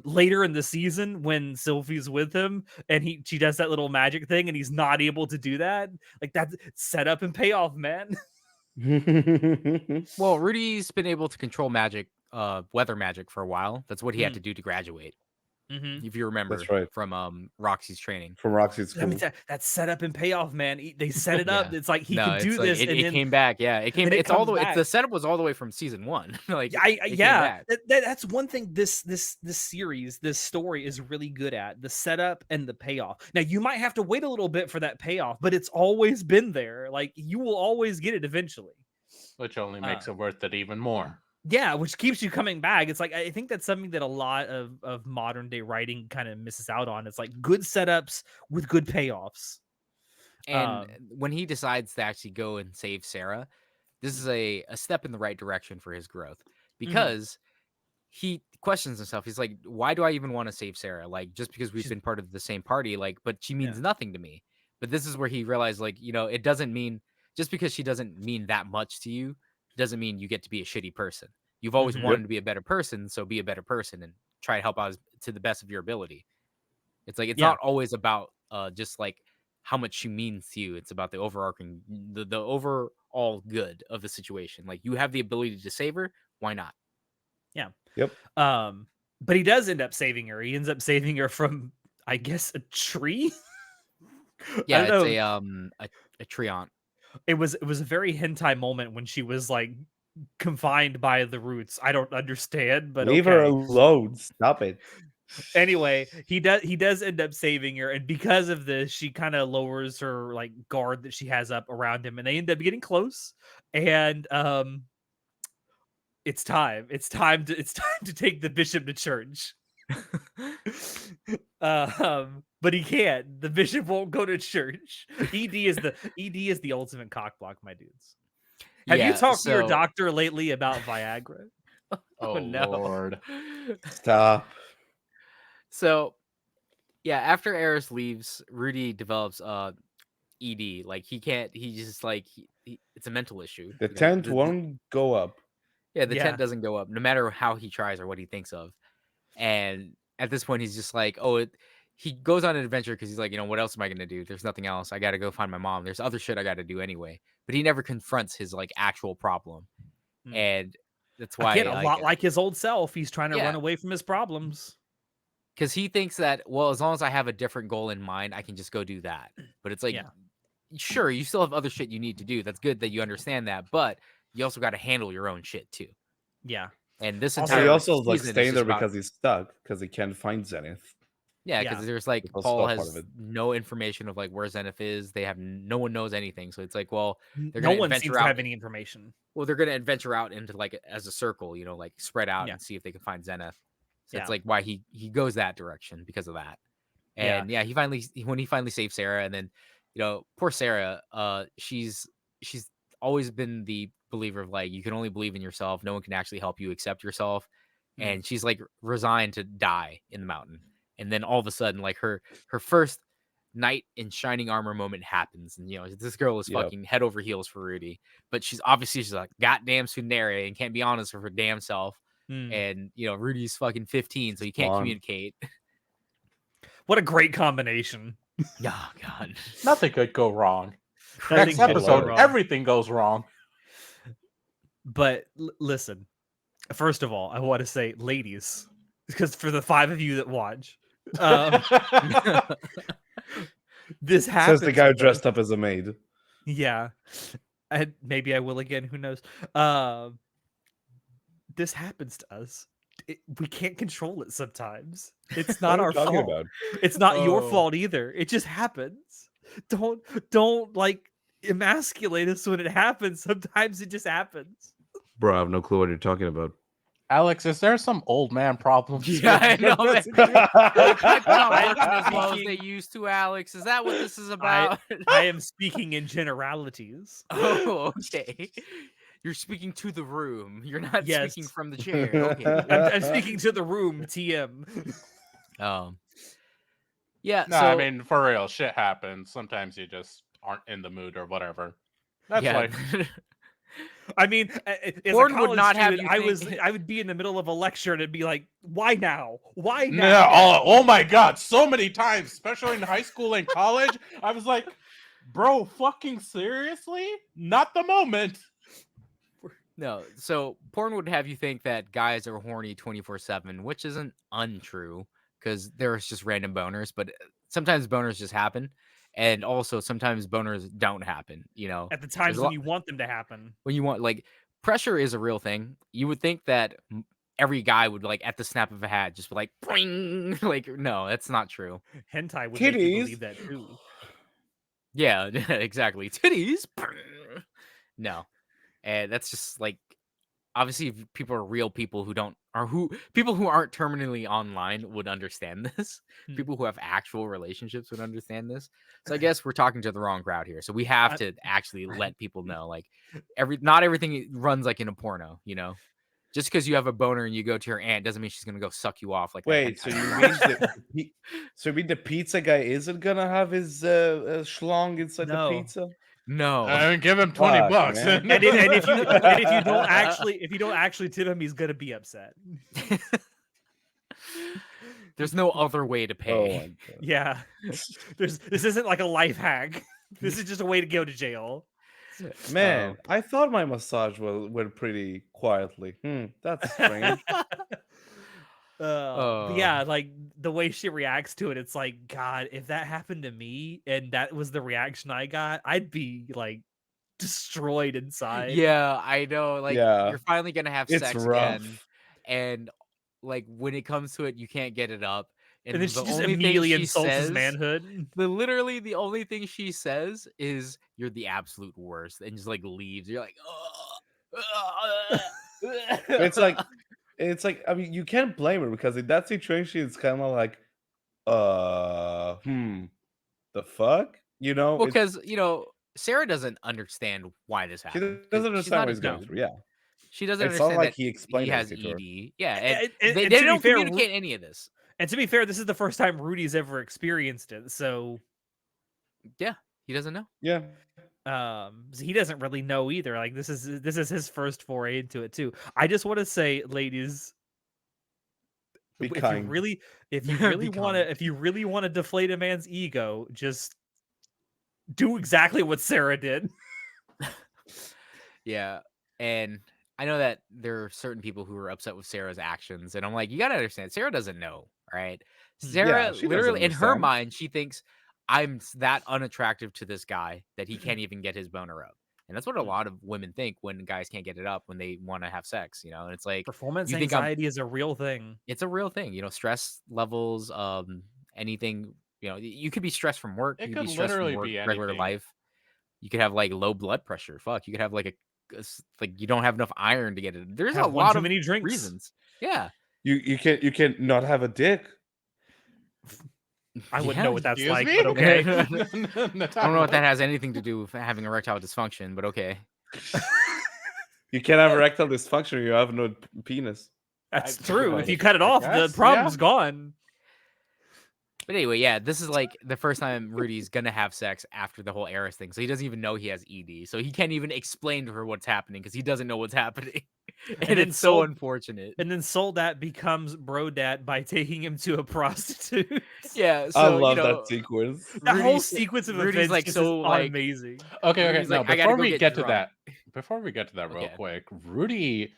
Later in the season, when Sylvie's with him and she does that little magic thing and he's not able to do that, like that's set up and payoff, man. Well, Rudy's been able to control magic, weather magic for a while. That's what he had to do to graduate. Mm-hmm. If you remember That's right. from Roxy's training. From Roxy's I school. mean, that's set up and payoff, man. They set it up. Yeah. It's like he No, can do it's like this, and it then came back. Yeah, it came. then it It's all the comes way. back. The setup was all the way from season 1. Like, it came yeah, back. that's one thing this series, this story is really good at, the setup and the payoff. Now you might have to wait a little bit for that payoff, but it's always been there. Like you will always get it eventually. Which only makes it worth it even more. Yeah, which keeps you coming back. It's like I think that's something that a lot of modern day writing kind of misses out on. It's like good setups with good payoffs. And when he decides to actually go and save Sarah, this is a step in the right direction for his growth, because he questions himself. He's like, why do I even want to save Sarah? Like, just because we've been part of the same party, like, but she means nothing to me. But this is where he realized, like, it doesn't mean, just because she doesn't mean that much to you, doesn't mean you get to be a shitty person. You've always wanted to be a better person, so be a better person and try to help out to the best of your ability. It's like, it's not always about just like how much she means to you. It's about the overarching, the overall good of the situation. Like, you have the ability to save her, why not? Yeah. Yep. But he does end up saving her. He ends up saving her from, I guess, a tree. Yeah, it's a treant. It was a very hentai moment when she was like confined by the roots. I don't understand, but Leave her alone. Stop it. Anyway, he does end up saving her, and because of this, she kind of lowers her like guard that she has up around him, and they end up getting close. And it's time to take the bishop to church. But he can't. The bishop won't go to church. ED is the ultimate cockblock, my dudes. Have you talked to your doctor lately about Viagra? Oh no. Lord. Stop. So, yeah, after Eris leaves, Rudy develops ED. Like, he can't. He just like it's a mental issue. The tent won't go up. Yeah, the tent doesn't go up, no matter how he tries or what he thinks of. And at this point, he's just like, he goes on an adventure because he's like, what else am I going to do? There's nothing else. I got to go find my mom. There's other shit I got to do anyway. But he never confronts his like actual problem. And that's why a lot like his old self, he's trying to run away from his problems. Because he thinks that, well, as long as I have a different goal in mind, I can just go do that. But it's like, sure, you still have other shit you need to do. That's good that you understand that. But you also got to handle your own shit too. Yeah. And this also, entire he also like season staying there about, because he's stuck because he can't find Zenith. Yeah, because there's like Paul has no information of like where Zenith is. No one knows anything. So it's like, well, no one seems to have any information. Well, they're gonna adventure out into like as a circle, like spread out and see if they can find Zenith. So it's like why he goes that direction because of that. And when he finally saves Sarah, and then poor Sarah, she's always been the believer of like you can only believe in yourself. No one can actually help you except yourself. And she's like resigned to die in the mountain. And then all of a sudden, like her first knight in shining armor moment happens, and this girl is fucking head over heels for Rudy, but she's like goddamn tsundere and can't be honest with her damn self. And Rudy's fucking 15, so he can't communicate. What a great combination! Oh god, nothing could go wrong. Next episode, everything goes wrong. But listen, first of all, I want to say, ladies, because for the 5 of you that watch. This happens. Says the guy dressed up as a maid. Yeah, and maybe I will again. Who knows? This happens to us. We can't control it sometimes. It's not our fault. It's not your fault either. It just happens. Don't like emasculate us when it happens. Sometimes it just happens. Bro, I have no clue what you're talking about. Alex, is there some old man problems? Yeah, I know, That's man. The pipes not I'm working as well as they speaking- used to, Alex. Is that what this is about? I am speaking in generalities. Oh, okay. You're speaking to the room. You're not speaking Yes. from the chair. Okay. I'm speaking to the room, TM. Yeah. No, So I mean for real, shit happens. Sometimes you just aren't in the mood or whatever. That's yeah. life. I mean, as Porn a would college not have student, you I would be in the middle of a lecture and it'd be like, why now? Why No, now? oh my god, so many times, especially in high school and college, I was like, bro, fucking seriously? Not the moment. No, so porn would have you think that guys are horny 24/7, which isn't untrue because there's just random boners, but sometimes boners just happen, and also sometimes boners don't happen. At the There's times a when lot you want them to happen. when you want like pressure is a real thing. You would think that every guy would like at the snap of a hat just be like, "Boing!" Like no, that's not true. Hentai would make you Titties. believe that too. Yeah, exactly. Titties. No, and that's just like obviously if people are real people who don't or who people who aren't terminally online would understand this. Hmm. People who have actual relationships would understand this. So I guess we're talking to the wrong crowd here. So we have to actually let people know like not everything runs like in a porno, Just because you have a boner and you go to your aunt doesn't mean she's gonna go suck you off like that Wait, so you mean the pizza guy isn't gonna have his schlong inside the No. pizza? No. I mean, give him 20 Fuck, bucks. man. And if you don't actually tip him, he's gonna be upset. There's no other way to Oh pay. my god. Yeah. This isn't like a life hack. This is just a way to go to jail. Man, I thought my massage went pretty quietly. That's strange. But yeah, like the way she reacts to it, it's like, God, if that happened to me and that was the reaction I got, I'd be like destroyed inside. Yeah, I know. Like Yeah. you're finally gonna have It's sex rough. again, and like when it comes to it, you can't get it up. And then the she just only thing immediately she insults his says, manhood. literally the only thing she says is "You're the absolute worst," and just like leaves. You're like, oh. It's like I mean you can't blame her because in that situation it's kind of like the fuck? well, It's because Sarah doesn't understand why this she happened. doesn't 'cause she's understand not what a he's going dude. through. Yeah. She doesn't It's not understand like that he explained he has everything to her. ED. Yeah, and And they to be don't fair, communicate any of this. And to be fair, this is the first time Rudy's ever experienced it, so Yeah, he doesn't know. Yeah. so he doesn't really know either. Like this is his first foray into it too. I just want to say, ladies, Be if kind. you really Be want to deflate a man's ego, just do exactly what Sarah did. Yeah, and I know that there are certain people who are upset with Sarah's actions, and I'm like, you gotta understand, Sarah doesn't know, right? Sarah, she doesn't literally, in her understand. mind, she thinks I'm that unattractive to this guy that he can't even get his boner up, and that's what a lot of women think when guys can't get it up when they want to have sex, And it's like Performance you think I'm anxiety is a real thing. it's a real thing, stress levels, anything, you could be stressed from work, It you could could be stressed from literally work, be regular anything. life. You could have like low blood pressure. Fuck, you could have like like you don't have enough iron to get it. There's Have a one lot too of many drinks. reasons. Yeah, You can not have a dick. I wouldn't know what that's Excuse like, me? but okay. I don't know what that has anything to do with having erectile dysfunction, but okay. You can't have erectile dysfunction. You have no penis. That's I- true. I If you cut it off, the guess, problem's yeah. gone. But anyway, yeah, this is like the first time Rudy's gonna have sex after the whole Eris thing, so he doesn't even know he has ED, so he can't even explain to her what's happening because he doesn't know what's happening, and then it's so Sol- unfortunate. And then Soldat becomes Brodat by taking him to a prostitute. Yeah, so I love that sequence. That whole Rudy's- sequence of Rudy's, events like, just so, is like- amazing. Okay, Rudy's no, like, "I gotta before go we get get to drunk." that real Okay. quick, Rudy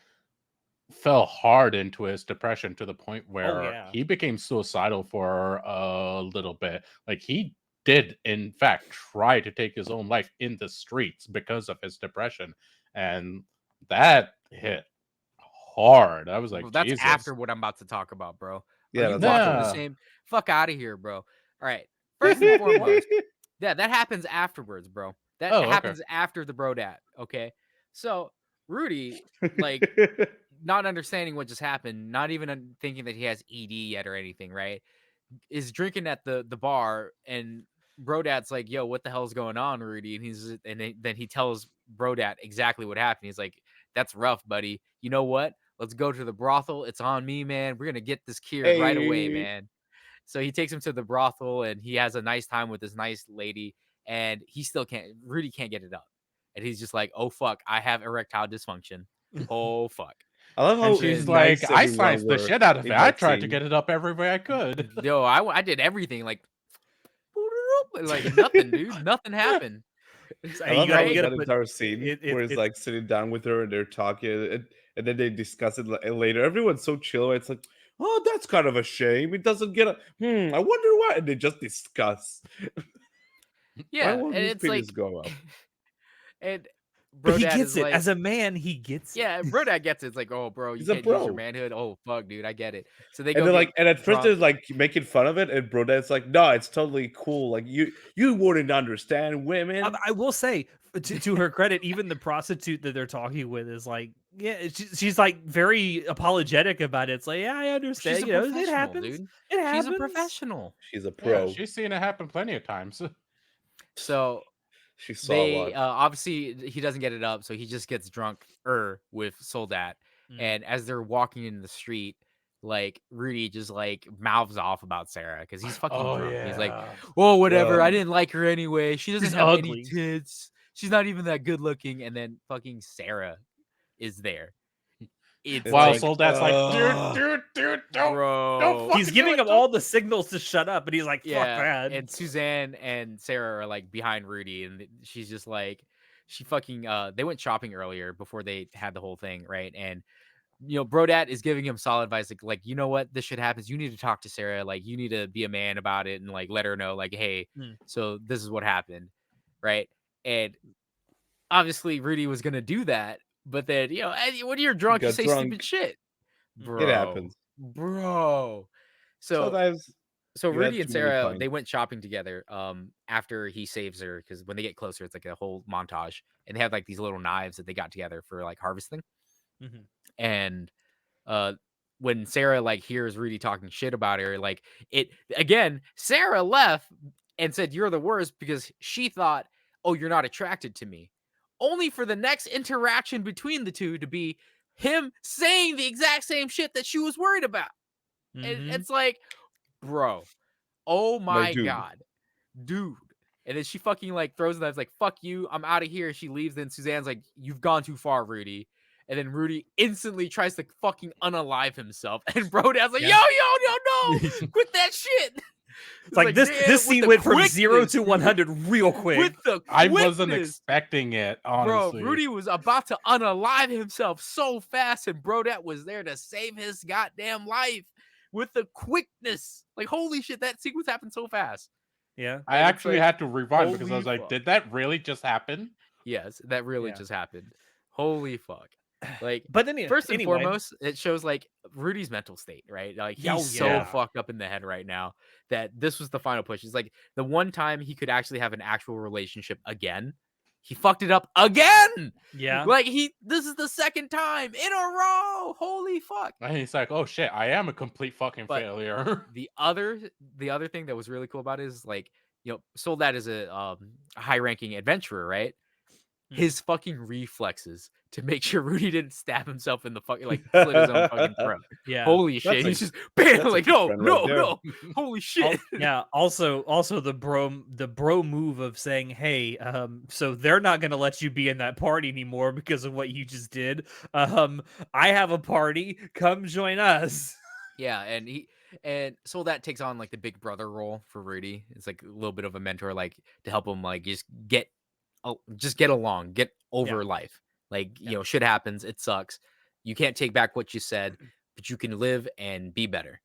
fell hard into his depression to the point where yeah. he became suicidal for a little bit. Like he did, in fact, try to take his own life in the streets because of his depression, and that hit hard. I was like, Well, that's Jesus. after what I'm about to talk about, bro. Yeah, Are you that's watching the after. same? Fuck out of here, bro. All right. First and foremost, yeah, that happens afterwards, bro. That Oh, okay. happens after the Brodat. Okay. So Rudy, like, not understanding what just happened, not even thinking that he has ED yet or anything, right? Is drinking at the bar, and Brodad's like, "Yo, what the hell's going on, Rudy?" And then he tells Brodad exactly what happened. He's like, "That's rough, buddy. You know what? Let's go to the brothel. It's on me, man. We're gonna get this cured right away, Hey, man." So he takes him to the brothel, and he has a nice time with this nice lady, and he still can't. Rudy can't get it up, and he's just like, "Oh fuck, I have erectile dysfunction. Oh fuck." I love And how she's And like, nice I everyone sliced the were shit out of it. in I that tried to scene. get it up every way I could. yo, I did everything, like nothing, dude. Nothing happened. I love how Right? that entire scene where it's it like sitting down with her and they're talking, and then they discuss it later. Everyone's so chill. It's like, oh, that's kind of a shame. It doesn't get a. I wonder why. And they just discuss. Why Yeah, won't and his it's penis like, go up? and but he Brodad gets is it like, as a man. He gets it. yeah, Brodad gets it. It's like, oh, bro, you He's a can't use your bro. manhood. Oh, fuck, dude, I get it. So they And go they're get like, and at first they're drunk. like making fun of it, and Brodad's like, no, it's totally cool. Like you wouldn't understand women. I will say, to her credit, even the prostitute that they're talking with is like, yeah, she's like very apologetic about it. It's like, yeah, I understand. She's a You know, it professional, happens. dude. It She's a happens. professional. She's a Yeah, pro. she's seen it happen plenty of times. So She saw a they lot. obviously he doesn't get it up, so he just gets drunk with Soldat. And as they're walking in the street, like Rudy just like mouths off about Sarah because he's fucking Oh drunk. He's like, yeah. "Well, whatever. I Uh, didn't like her anyway. She doesn't She's have any ugly. tits. She's not even that good looking." And then fucking Sarah is there. It's It's While like, like, Soldat's like, dude, don't bro, fucking He's do giving it. him all the signals to shut up, and he's like, "Fuck yeah. that." And Suzanne and Sarah are like behind Rudy, and she's just like, she fucking they went shopping earlier before they had the whole thing, right? And Brodad is giving him solid advice, like, you know what, this shit happens. You need to talk to Sarah, like, you need to be a man about it and like let her know, like, hey, Mm. so this is what happened, right? And obviously Rudy was gonna do that, but then when you're drunk, you got say drunk. stupid shit, It happens. bro. So Sometimes you have Rudy and too many Sarah, pints. they went shopping together after he saves her, because when they get closer, it's like a whole montage, and they have like these little knives that they got together for like harvesting. Mhm. And uh when Sarah like hears Rudy talking shit about her, like it again, Sarah left and said, "You're the worst," because she thought, "Oh, you're not attracted to me." Only for the next interaction between the two to be him saying the exact same shit that she was worried about. And Mhm. it's like, bro, oh Like, my dude, god, dude. And then she fucking like throws the knives, like, "Fuck you, I'm out of here." She leaves. Then Suzanne's like, "You've gone too far, Rudy." And then Rudy instantly tries to fucking unalive himself. And Brodad's like, Yeah. yo, no, quit that shit. It's like this. "Damn, This with scene the went from 0 quickness, to 100 real quick. with the I wasn't quickness." expecting it, Bro, honestly. Rudy was about to unalive himself so fast, and Brodad was there to save his goddamn life with the quickness. Like, holy shit, that sequence happened so fast. Yeah. I And it's actually like, had to rewind because I holy was like, fuck. did that really just happen? Yes, that really Yeah. just happened. Holy fuck. Like, But first and anyway, foremost, it shows like Rudy's mental state, right? Like, Yeah, he's oh, so yeah. fucked up in the head right now that this was the final push. It's like the one time he could actually have an actual relationship again, he fucked it up again. Yeah. Like, this is the second time in a row. Holy fuck. And he's like, oh shit, I am a complete fucking But failure. the other thing that was really cool about it is, like, Soldat is a high-ranking adventurer, right? His fucking reflexes to make sure Rudy didn't stab himself in the fucking, like, slit his own fucking throat. Yeah. Holy shit. That's a- He's just bam, that's a like, good no, friend right there. no. Holy shit. Yeah. Also the bro move of saying, "Hey, so they're not gonna let you be in that party anymore because of what you just did. I have a party. Come join us." Yeah, and Soldat takes on like the big brother role for Rudy. It's like a little bit of a mentor, like, to help him like just get along, get over life. Like, shit happens, it sucks. You can't take back what you said, but you can live and be better.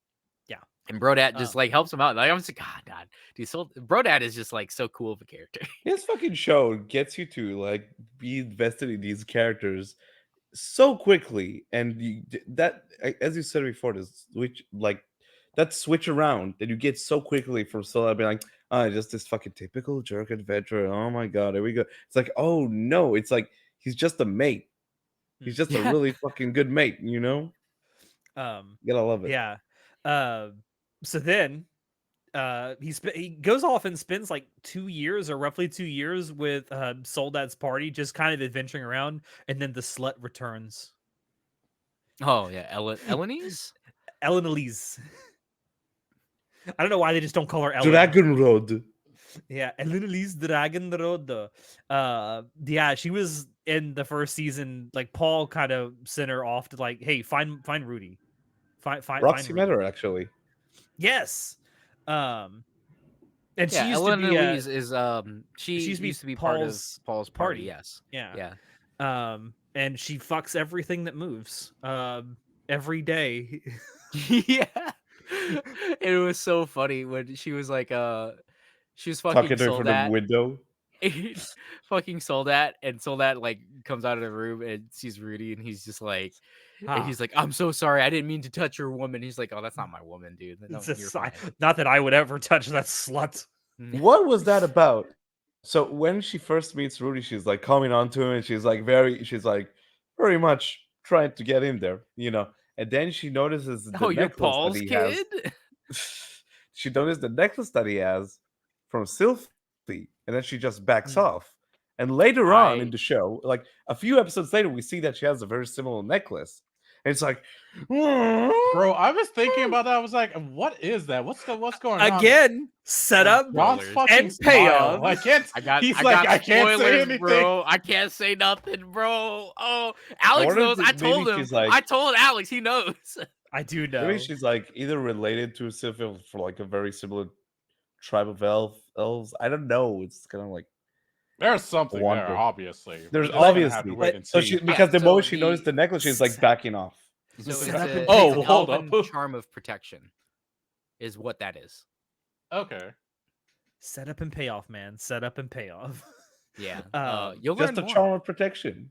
Yeah. And Brodad just like helps him out. Like, I'm just like, God, dude, Brodad is just like so cool of a character. This fucking show gets you to like be invested in these characters so quickly, and as you said before, that switch around that you get so quickly from Solar being like, oh, just this fucking typical jerk adventurer. Oh my god, here we go. It's like, oh no, it's like he's just a mate. He's just a Yeah. really fucking good mate, you know? Um, You gotta love it. yeah. So then he goes off and spends like 2 years or roughly 2 years with Soldad's party, just kind of adventuring around, and then the slut returns. Oh yeah, Elenese. Ellen Elise. I don't know why they just don't call her Ellen. Dragon Road. Yeah, Ellen Elise Dragon Road. Yeah, she was in the first season. Like Paul kind of sent her off to like, hey, find Rudy. Find Roxy Rudy. met her, actually. Yes. And she Yeah, used to be Elenese is she she used to be part of Paul's party. Yes. Yeah. Yeah. And she fucks everything that moves. Every day. Yeah. It was so funny when she was like she was fucking Talking to her from the Soldat. window. Fucking Soldat, and Soldat like comes out of the room and sees Rudy, and he's just like and he's like, I'm so sorry, I didn't mean to touch your woman. He's like, oh, that's not my woman, dude. No, It's you're just, fine. not that I would ever touch that slut. What was that about? So when she first meets Rudy, she's like coming on to him, and she's like very much trying to get in there, you know. And then she notices the Oh, you're necklace that Paul's he kid? has. She noticed the necklace that he has from Sylphie, and then she just backs off. And later on in the show, like a few episodes later, we see that she has a very similar necklace. And it's like, Bro, I was thinking about that. I was like, what is that? What's going on? Again, setup John's fucking and smile. payoff. I can't. I I got can't say spoilers, anything. bro. I can't say nothing, bro. Oh, Alex wonder knows. if I maybe told him. she's like- I told Alex. He knows. I do know. maybe she's like either related to Sylphie for like a very similar tribe of elves. I don't know. It's kind of like There's something Wonder. there, obviously. there's We're just gonna have obviously, to wait and so see. she, because the so moment she he- noticed the necklace, she's like backing off. So it's, Set up and Oh, it's an hold up. elven charm of protection, is what that is. Okay. Set up and payoff, man. Set up and payoff. Yeah. Um, You'll learn Just a more. charm of protection.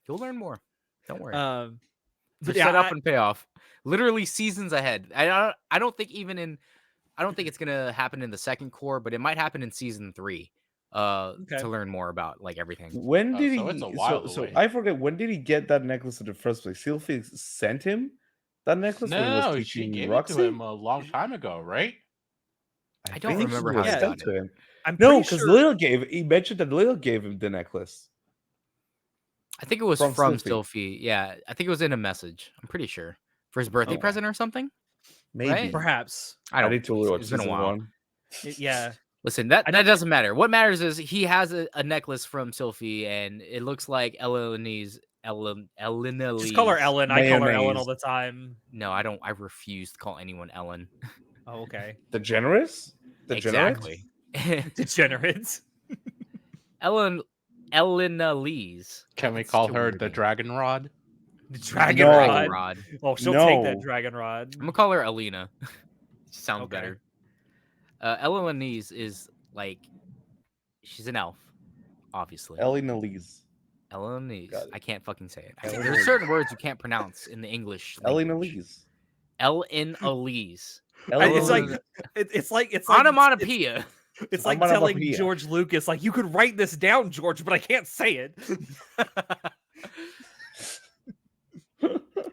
You'll learn more. Don't worry. But Just yeah, set up and pay off. Literally seasons ahead. I don't think I don't think it's gonna happen in the second core, but it might happen in season 3. To learn more about like everything. When did so he? it's a while So away. I forget, when did he get that necklace in the first place? Sylphie sent him that necklace when he was No, she teaching gave Roxy? it to him a long time ago, right? I don't think remember it how was he sent got to it. him. I'm No, pretty because sure- Lil he mentioned that Lil gave him the necklace. I think it was From from Sylphie. Sylphie. Yeah, I think it was in a message. I'm pretty sure for his birthday Okay. present or something. Maybe. Right? perhaps. I don't. need to watch It's been a season while. 1. Yeah. Listen, that I don't- doesn't matter. What matters is he has a necklace from Sylphie, and it looks like Elenese. Just call her Ellen. I call her Ellen Mayonnaise. all the time. No, I don't. I refuse to call anyone Ellen. Oh, okay. Degenerate? Exactly. Degenerates. Elenese. Can we That's call such a her weird the name. Dragon Rod? The dragon No. rod. Dragon Rod. Oh, she'll take that No. dragon rod. I'm gonna call her Alina. Sounds Okay. better. Elenese is like she's an elf, obviously. Elenese. Elenese. Got it. I can't fucking say it. Elenese. There's certain words you can't pronounce in the English. Elenese. Elenese. It's like Elenese. it's like Onomatopoeia. It's like telling Onomatopoeia. George Lucas, like, you could write this down, George, but I can't say it.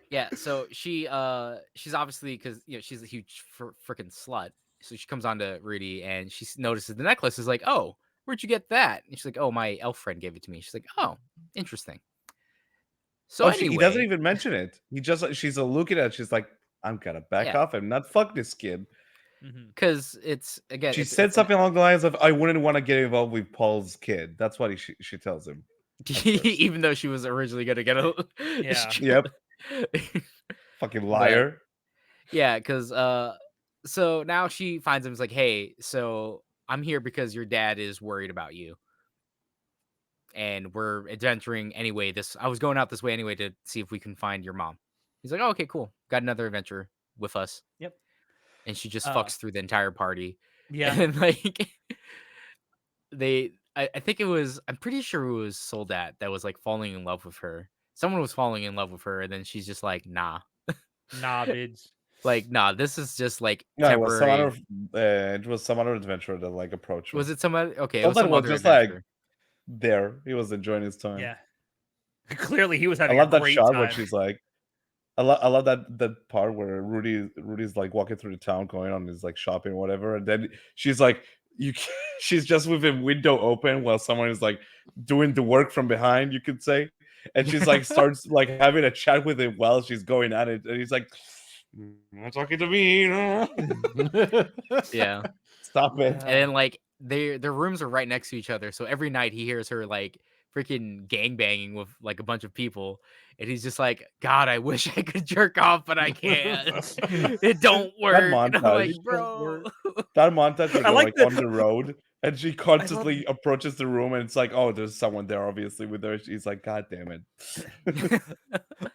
Yeah, so she's obviously, because she's a huge freaking slut. So she comes on to Rudy and she notices the necklace, is like, oh, where'd you get that? And she's like, oh, my elf friend gave it to me. She's like, oh, interesting. So anyway, he doesn't even mention it. He just she's looking at it. She's like, I'm gonna back Yeah. off and not fuck this kid. because it's again, She it's said an- something along the lines of, I wouldn't want to get involved with Paul's kid. That's what she tells him. first. even though she was originally gonna get a Yeah. Yep. Fucking liar. Yeah, because so now she finds him. It's like, hey, so I'm here because your dad is worried about you, and we're adventuring anyway. I was going out this way anyway to see if we can find your mom. He's like, oh, okay, cool. Got another adventure with us. Yep. And she just Uh, fucks through the entire party. Yeah. And like I think it was, I'm pretty sure it was Soldat that was like falling in love with her. Someone was falling in love with her, and then she's just like, nah. Nah, bitch. Like, nah, this is just like No, it was temporary. some other adventurer that like approached her. Was it somebody? Okay, it was Soldat some was other just like adventurer. there. He was enjoying his time. Yeah. Clearly, he was I having love a that great shot where time. she's like, I love that part where Rudy's like walking through the town, going on his like shopping or whatever, and then she's like, she's just with a window open while someone is like doing the work from behind, you could say, and she's like starts like having a chat with him while she's going at it, and he's like, "Not talking to me, no." Yeah. Stop it. And then like their rooms are right next to each other, so every night he hears her like freaking gang banging with like a bunch of people, and he's just like, God, I wish I could jerk off, but I can't. It don't That work. And I'm like, montage, bro. that montage where I they're like like on the road, and she love- consciously approaches the room, and it's like, oh, there's someone there, obviously with her. She's like, God damn it.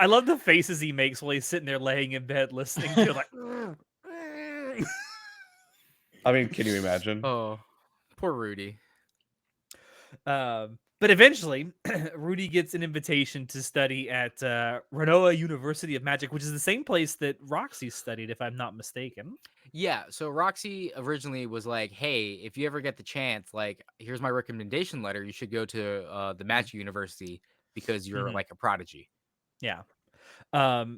I love the faces he makes while he's sitting there laying in bed listening to it, like. I mean, can you imagine? Oh, poor Rudy. But eventually, Rudy gets an invitation to study at Renoa University of Magic, which is the same place that Roxy studied, if I'm not mistaken. Yeah, so Roxy originally was like, "Hey, if you ever get the chance, like, here's my recommendation letter. You should go to the Magic University because you're Mhm. like a prodigy." Yeah.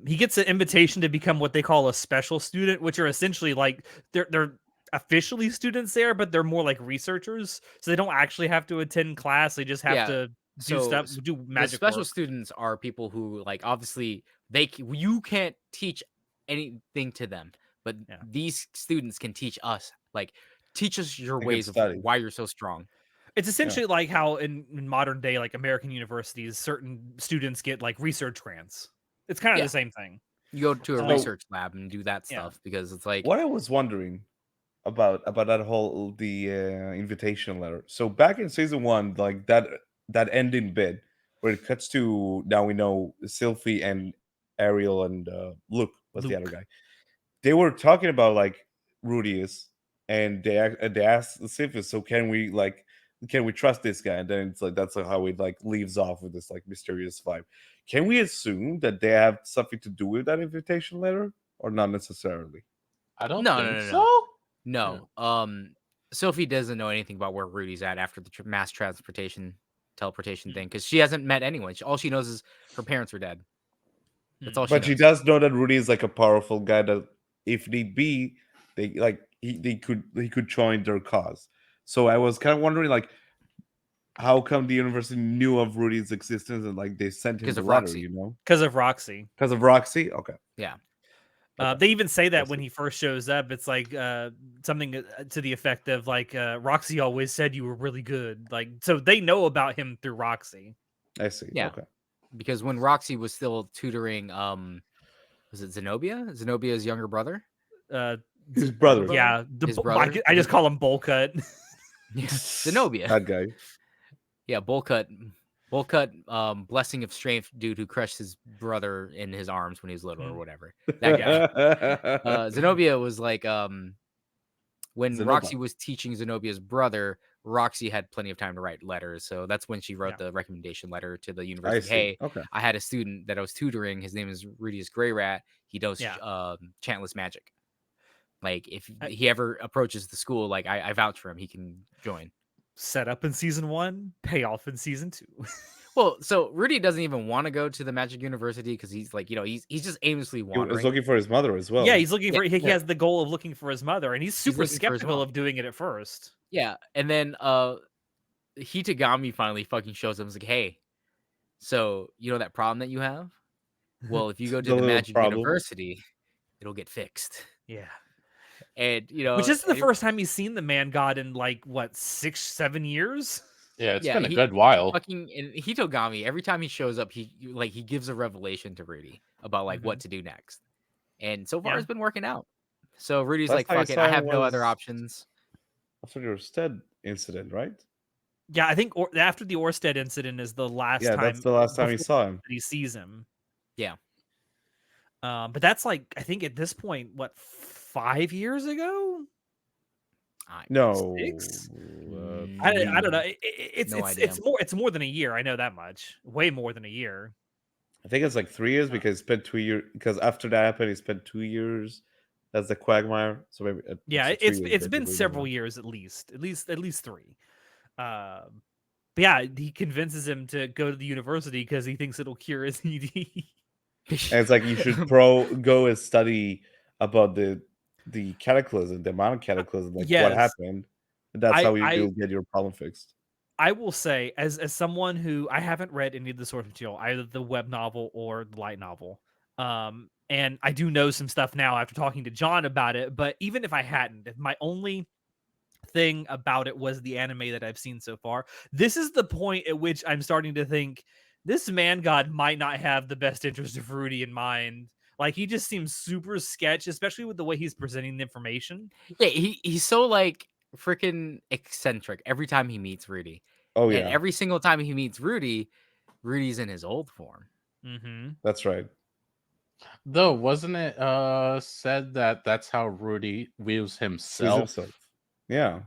He gets an invitation to become what they call a special student, which are essentially like they're officially students there, but they're more like researchers, so they don't actually have to attend class. They just have Yeah. to do So stuff, do the magic special work. students are people who, like, obviously you can't teach anything to them, but Yeah. these students can teach us, like, teach us your They can ways of study. why you're so strong. It's essentially like how in modern day, like American universities, certain students get like research grants. It's kind of Yeah. the same thing. You go to a So- research lab and do that Yeah. stuff because it's like, What I was wondering about that whole the invitation letter. So back in season one, like that ending bit where it cuts to now we know Sylphie and Ariel and Luke was the other Luke. guy. They were talking about like Rudius, and they asked Sylphie, so can we trust this guy? And then it's like that's how it like leaves off with this like mysterious vibe. Can we assume that they have something to do with that invitation letter, or not necessarily? I don't No, think no, no, so. no. Sophie doesn't know anything about where Rudy's at after the mass teleportation thing because she hasn't met anyone. All she knows is her parents were dead. That's all she But she knows. does know that Rudy is like a powerful guy that, if need be, they could join their cause. So I was kind of wondering, like, how come the university knew of Rudy's existence and like they sent him Because the of letter? Roxy. You know, Because of Roxy. because of Roxy. Okay. Yeah. Okay. They even say I that when see. he first shows up. It's like something to the effect of like Roxy always said you were really good. Like, so they know about him through Roxy. I see. Yeah. Okay. Because when Roxy was still tutoring, was it Zenobia? Zenobia's younger brother? His brother. Yeah, His brother? I just call him Bowl Cut. Yeah. Zenobia. That guy. Yeah, Bullcut, blessing of strength dude who crushed his brother in his arms when he was little or whatever. That guy. Zenobia was like when Zenobia. Roxy was teaching Zenobia's brother, Roxy had plenty of time to write letters. So that's when she wrote Yeah. the recommendation letter to the I university. see. Hey, Okay. I had a student that I was tutoring. His name is Rudius Grey Rat. He does Yeah. chantless magic. Like if I- he ever approaches the school, like I vouch for him. He can join. Set up in season 1, pay off in season 2. Well, so Rudy doesn't even want to go to the Magic University because he's like, he's just aimlessly He was wandering. looking for his mother as well. Yeah, he's looking Yeah, for. He yeah. has the goal of looking for his mother, and he's super looking for his skeptical mom. of doing it at first. Yeah, and then Hitagami finally fucking shows him. He's like, hey, so you know that problem that you have? Well, if you go to The the little Magic problem. University, it'll get fixed. Yeah. And Which isn't the and- first time he's seen the man god in like what 6-7 years. Yeah, it's Yeah, been a he- good while. fucking and Hitogami, every time he shows up, he gives a revelation to Rudy about like what to do next. And so far Yeah. it's been working out. So Rudy's Last like, time I fuck it, saw I him have no other was- options. After your Stead incident, right? Yeah, I think after the Orsted incident is the last Yeah, time. that's the last time he before saw him. that he sees him. Yeah. But that's like I think at this point, what 5 years ago? No. 6? Mm, I don't know. It's No it's idea. it's more than a year. I know that much. Way more than a year. I think it's like 3 years because he spent 2 years. Because after that happened, he spent 2 years as the Quagmire. So maybe Yeah, so 3 it's years been basically, several never years at least 3. But yeah, he convinces him to go to the university because he thinks it'll cure his ED. And it's like you should go and study about the cataclysm, the amount of cataclysm, like what Yes. happened. And that's how I you'll get your problem fixed. I will say, as someone who I haven't read any of the source material, either the web novel or the light novel, and I do know some stuff now after talking to John about it. But even if I hadn't, if my only thing about it was the anime that I've seen so far, this is the point at which I'm starting to think this man god might not have the best interest of Rudy in mind. Like he just seems super sketch, especially with the way he's presenting the information. Yeah, he's so like freaking eccentric every time he meets Rudy. Oh And yeah, every single time he meets Rudy, Rudy's in his old form. Mm-hmm. that's right. Though, wasn't it said that that's how Rudy views Sees himself? himself. Yeah.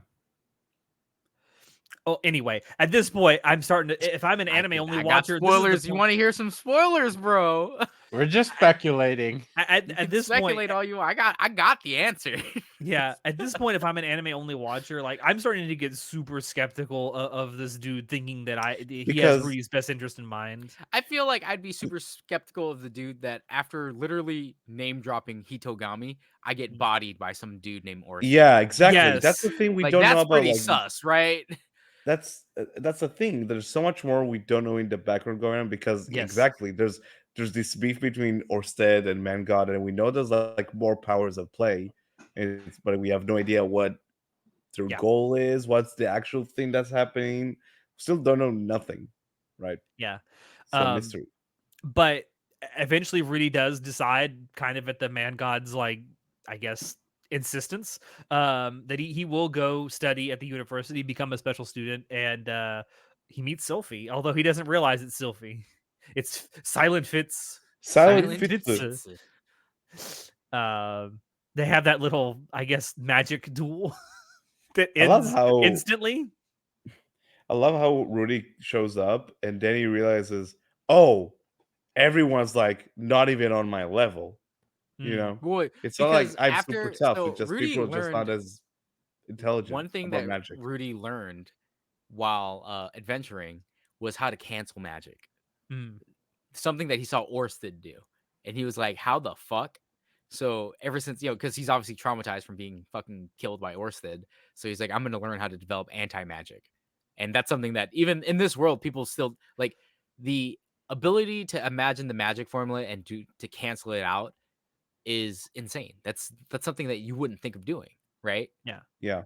Oh, anyway, at this point, I'm starting to. If I'm an anime only I got watcher, this is the spoilers. You point- want to hear some spoilers, bro? We're just speculating. You at can this point, speculate all you want. I got the answer. yeah, at this point, if I'm an anime only watcher, like I'm starting to get super skeptical of this dude, thinking that he has Because- Rudy's best interest in mind. I feel like I'd be super skeptical of the dude that after literally name dropping Hitogami, I get bodied by some dude named Orson. Yeah, exactly. That's the Yes. thing we Like don't know that's about. pretty Like, sus, right? that's the thing. There's so much more we don't know in the background going on because Yes. exactly there's this beef between Orsted and Man God, and we know there's like more powers at play, but we have no idea what their Yeah. goal is. What's the actual thing that's happening? Still don't know nothing, right? Yeah. So mystery. But eventually Rudy does decide, kind of at the man god's, like, I guess, insistence, that he will go study at the university, become a special student, and he meets Sylphie, although he doesn't realize it's Sylphie. It's Silent Fitz. Silent Fitz. Fitz. They have that little, I guess, magic duel that I love ends how- instantly. I love how Rudy shows up and then he realizes, oh, everyone's like not even on my level. You Mm. know, Boy, it's not like because I'm super after- tough. so It's just Rudy people are just not learned as intelligent. one thing about that magic. Rudy learned while adventuring was how to cancel magic. Mm. Something that he saw Orsted do. And he was like, how the fuck? So ever since, because he's obviously traumatized from being fucking killed by Orsted. So he's like, I'm going to learn how to develop anti-magic. And that's something that even in this world, people still like the ability to imagine the magic formula and to cancel it out is insane. That's something that you wouldn't think of doing, right? Yeah,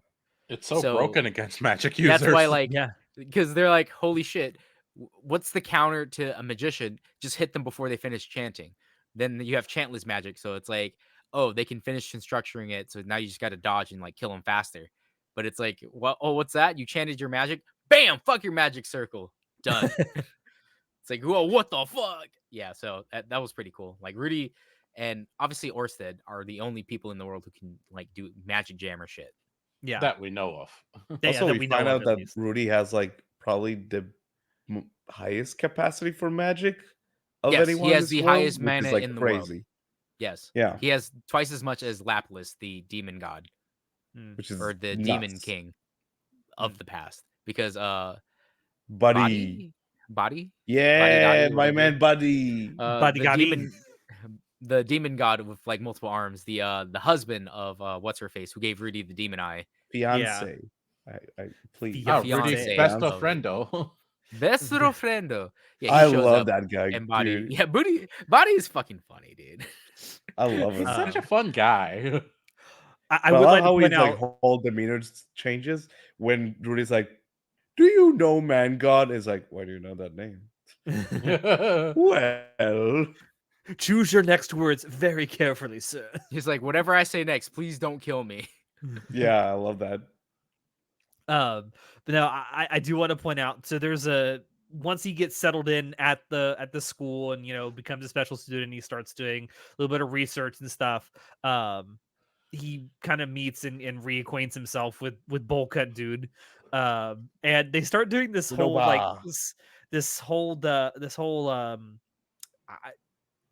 It's so So, broken against magic users. That's why, like, Yeah. because they're like, holy shit, what's the counter to a magician? Just hit them before they finish chanting. Then you have chantless magic, so it's like, oh, they can finish constructing it, so now you just got to dodge and like kill them faster. But it's like, what? Oh, what's that? You chanted your magic, bam, fuck your magic circle, done. It's like, whoa, what the fuck? Yeah, so that was pretty cool. Like Rudy and obviously Orsted are the only people in the world who can like do magic jammer shit. Yeah. that we know of. also, that we know find of, out at that least. Rudy has like probably the highest capacity for magic of Yes, anyone. he in has this the world, highest which is, mana like, in the world. crazy. Yes. Yeah. He has twice as much as Lapis, the demon god, Mm. Which is or the nuts. demon king of Mm. the past. Because Buddy. Body? Yeah, Dotty, my whatever. man, Buddy. Buddy the Gotti. the demon god with like multiple arms, the husband of what's her face, who gave Rudy the demon eye. Fiance. I please. Yeah, Rudy's fiance best of- of friendo. Best little friendo. Yeah, he I shows love up that guy, and Body. dude. Yeah, Body is fucking funny, dude. I love He's him. such a fun guy. I But would love like to how point his out. like whole demeanor changes when Rudy's like, "Do you know Man God?" Is like, "Why do you know that name?" Well, Choose your next words very carefully, sir. He's like, whatever I say next, please don't kill me. yeah, I love that. But no, I do want to point out. So there's once he gets settled in at the school and becomes a special student, he starts doing a little bit of research and stuff. He kind of meets and reacquaints himself with Bowl Cut Dude, and they start doing this whole like Roba. this whole I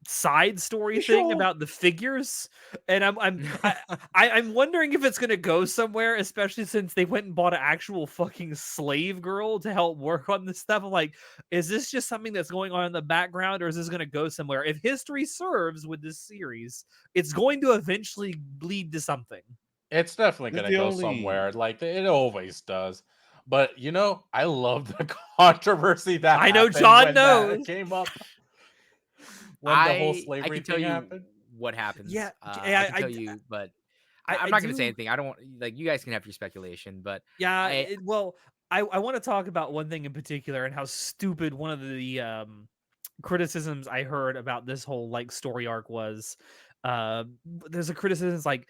side story You thing sure? about the figures, and I'm wondering if it's gonna go somewhere, especially since they went and bought an actual fucking slave girl to help work on this stuff. I'm like, is this just something that's going on in the background, or is this gonna go somewhere? If history serves with this series, it's going to eventually lead to something. It's definitely That's gonna the go only. somewhere, like it always does. But I love the controversy that I know happened John when that knows. came up. When the whole I slavery can tell thing you happened. what happens. Yeah, I can tell you, but I'm I not going to say do. anything. I don't want like you guys can have your speculation, but Yeah, I well, I want to talk about one thing in particular and how stupid one of the criticisms I heard about this whole like story arc was. There's a criticism it's like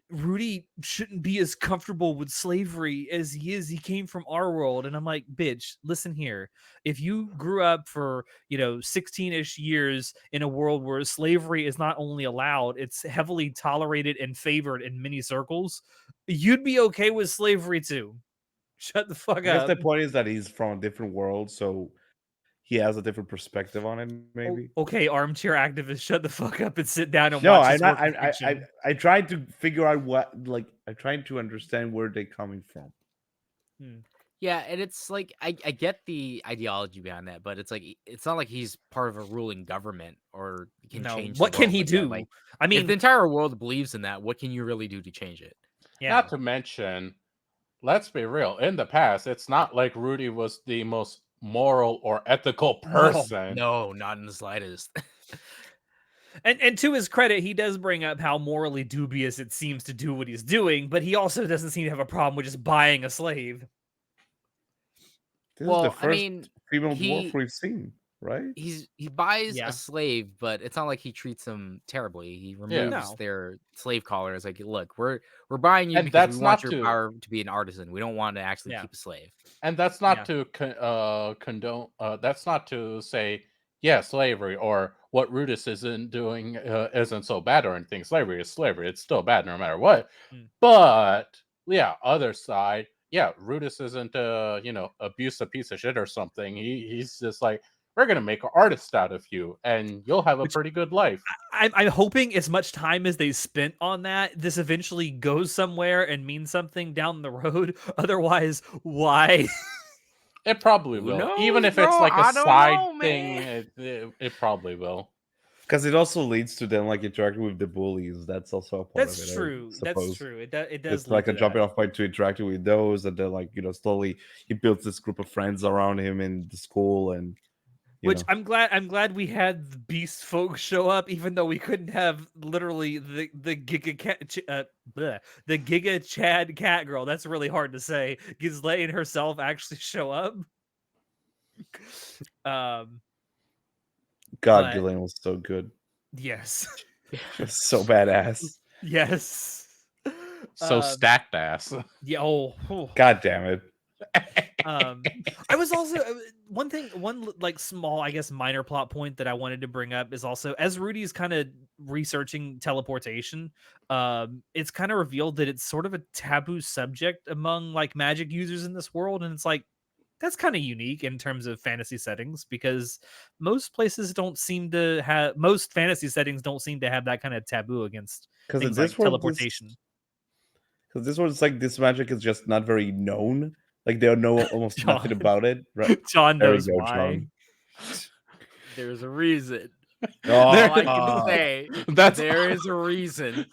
Rudy shouldn't be as comfortable with slavery as he is. He came from our world. And I'm like, bitch, listen here. If you grew up for, 16-ish years in a world where slavery is not only allowed, it's heavily tolerated and favored in many circles, you'd be okay with slavery too. Shut the fuck I guess up. the point is that he's from a different world, so he has a different perspective on it. Oh, Maybe. okay, armchair activist, shut the fuck up and sit down and No, watch I'm this not. work of fiction. I tried to figure out what like I'm trying to understand where they're coming from. Hmm. yeah, and it's like I get the ideology behind that, but it's like it's not like he's part of a ruling government or can No, change the what can world he like that. do? Like I if the mean, entire world believes in that, what can you really do to change it? yeah. Not to mention, let's be real. In the past, it's not like Rudy was the most moral or ethical No. person. No, not in the slightest. And to his credit, he does bring up how morally dubious it seems to do what he's doing, but he also doesn't seem to have a problem with just buying a slave. This is the Well, I first mean, female dwarf he we've seen, right? he buys Yeah. a slave, but it's not like he treats them terribly. He Yeah. removes No. their slave collars. Like, look, we're buying you And because we that's want not your to power to be an artisan. We don't want to actually Yeah. keep a slave. And that's Yeah. not to condone. That's not to say, yeah, slavery or what Rudis isn't doing isn't so bad or anything. Slavery is slavery. It's still bad no matter what. Mm. But yeah, other side, yeah, Rudis isn't abuse a piece of shit or something. He's just like, we're gonna make an artist out of you, and you'll have a Which- pretty good life. I'm hoping as much time as they spent on that, this eventually goes somewhere and means something down the road. Otherwise, why? It probably Who will, knows, even if it's bro? like a I don't side know, thing. man. It probably will. Because it also leads to them like interacting with the bullies. That's also a part of That's it, true. I That's suppose. true. It does It's lead like to a jumping that. off point to interacting with those, and then like slowly he builds this group of friends around him in the school, and Which I'm glad we had the beast folks show up, even though we couldn't have literally the Giga cat, the Giga Chad cat girl. That's really hard to say. Ghislaine herself actually show up. Um, God, but Ghislaine was so good. yes, She was so badass. yes. So stacked ass. Yeah. Oh. God damn it. I was also one like small, I guess, minor plot point that I wanted to bring up is also as Rudy's kind of researching teleportation, it's kind of revealed that it's sort of a taboo subject among like magic users in this world, and it's like that's kind of unique in terms of fantasy settings because most fantasy settings don't seem to have that kind of taboo against Because in things like this world, teleportation. because this one's like this magic is just not very known. Like they know almost nothing John. about it. Right? John There you knows go, why. John. There's a reason. Oh, All I can say, That's there is a reason.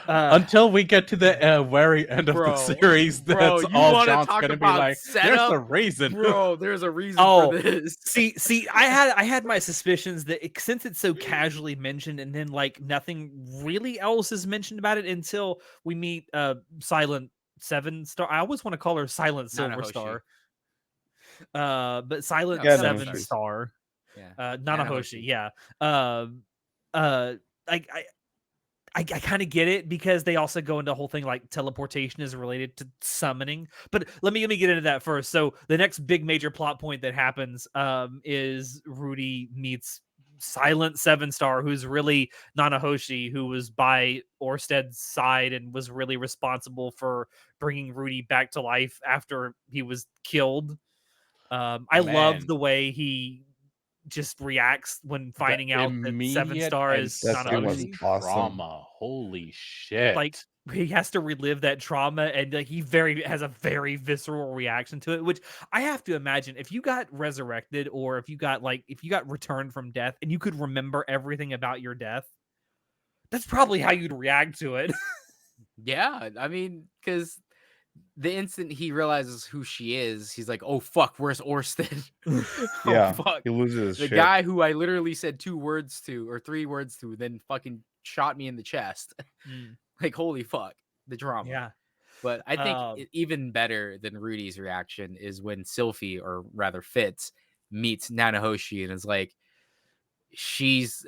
until we get to the very end of the series. Bro, That's you all want to John's talk gonna be about like. setup? There's a reason, Bro, there's a reason Oh, for this. see, I had my suspicions that since it's so casually mentioned, and then like nothing really else is mentioned about it until we meet Silent Seven Star. I always want to call her Silent Silver Nanahoshi. Star. But Silent Yeah, Seven Nanahoshi. Star. Yeah. Nanahoshi. Yeah. I kind of get it because they also go into a whole thing like teleportation is related to summoning. But let me get into that first. So the next big major plot point that happens is Rudy meets Silent Seven Star, who's really Nanahoshi, who was by Orsted's side and was really responsible for bringing Rudy back to life after he was killed. I love Man. the way he just reacts when The finding out that 7 immediate star and is That scene was Nanahoshi. sudden awesome. trauma. Holy shit. Like he has to relive that trauma, and like he has a very visceral reaction to it, which I have to imagine if you got resurrected or if you got returned from death and you could remember everything about your death, that's probably how you'd react to it. Yeah, I mean, because the instant he realizes who she is, he's like, "Oh fuck, where's Orsted? Oh Yeah, fuck, he loses his the shit. guy who I literally said 2 words to or 3 words to, then fucking shot me in the chest." Mm, Like, holy fuck, the drama. yeah. But I think Um, even better than Rudy's reaction is when Sylphie, or rather Fitz, meets Nanahoshi and is like,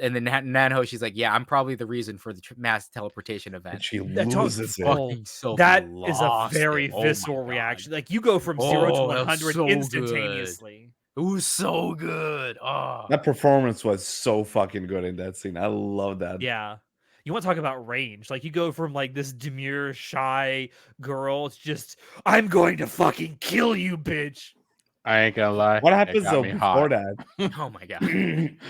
and then Nanahoshi's like, "Yeah, I'm probably the reason for the mass teleportation And event." she That talk loses it. oh, Fucking Sylphie that is a lost very it. Oh my visceral God. reaction. Like you go from 0 to Oh, that was 100 so good. instantaneously. It was so good. Oh, That performance was so fucking good in that scene. I love that. Yeah. You want to talk about range. Like you go from like this demure, shy girl. It's just, I'm going to fucking kill you, bitch. I ain't gonna lie. What It happens got though me before hot. that? oh my God.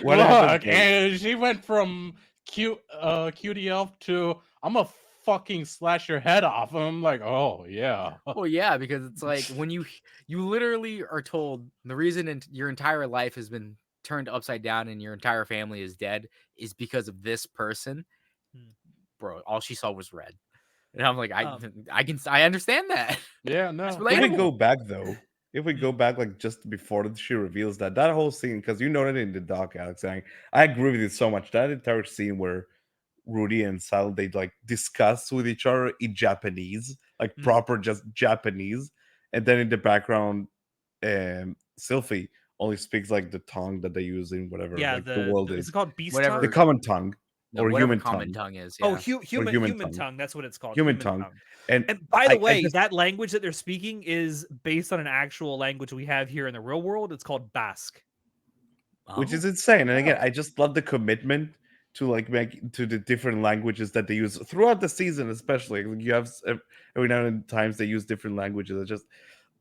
What Look, happens? Though? and she went from cutie elf to I'm gonna fucking slash your head off. I'm like, oh yeah. Well, yeah, because it's like when you literally are told the reason your entire life has been turned upside down and your entire family is dead is because of this person, Hmm. bro. All she saw was red, and I'm like, Um, I understand that. Yeah, It's no. If we go relatable. back though, if we go Mm. back like just before she reveals that whole scene, because you noted in the doc, Alex, and I agree with you so much. That entire scene where Rudy and Sal they like discuss with each other in Japanese, like Mm. proper just Japanese, and then in the background, Sylphie only speaks like the tongue that they use in whatever Yeah, like the world is it is, called beast Whatever. the tongue? common tongue No, or whatever human common tongue tongue is. Oh, Yeah. or human tongue. That's what it's called. human tongue, Tongue. and And by the I way, just that language that they're speaking is based on an actual language we have here in the real world. It's called Basque. which is Oh, insane. And again, Oh. I just love the commitment to like make to the different languages that they use throughout the season, especially. Like, you have every now and times they use different languages.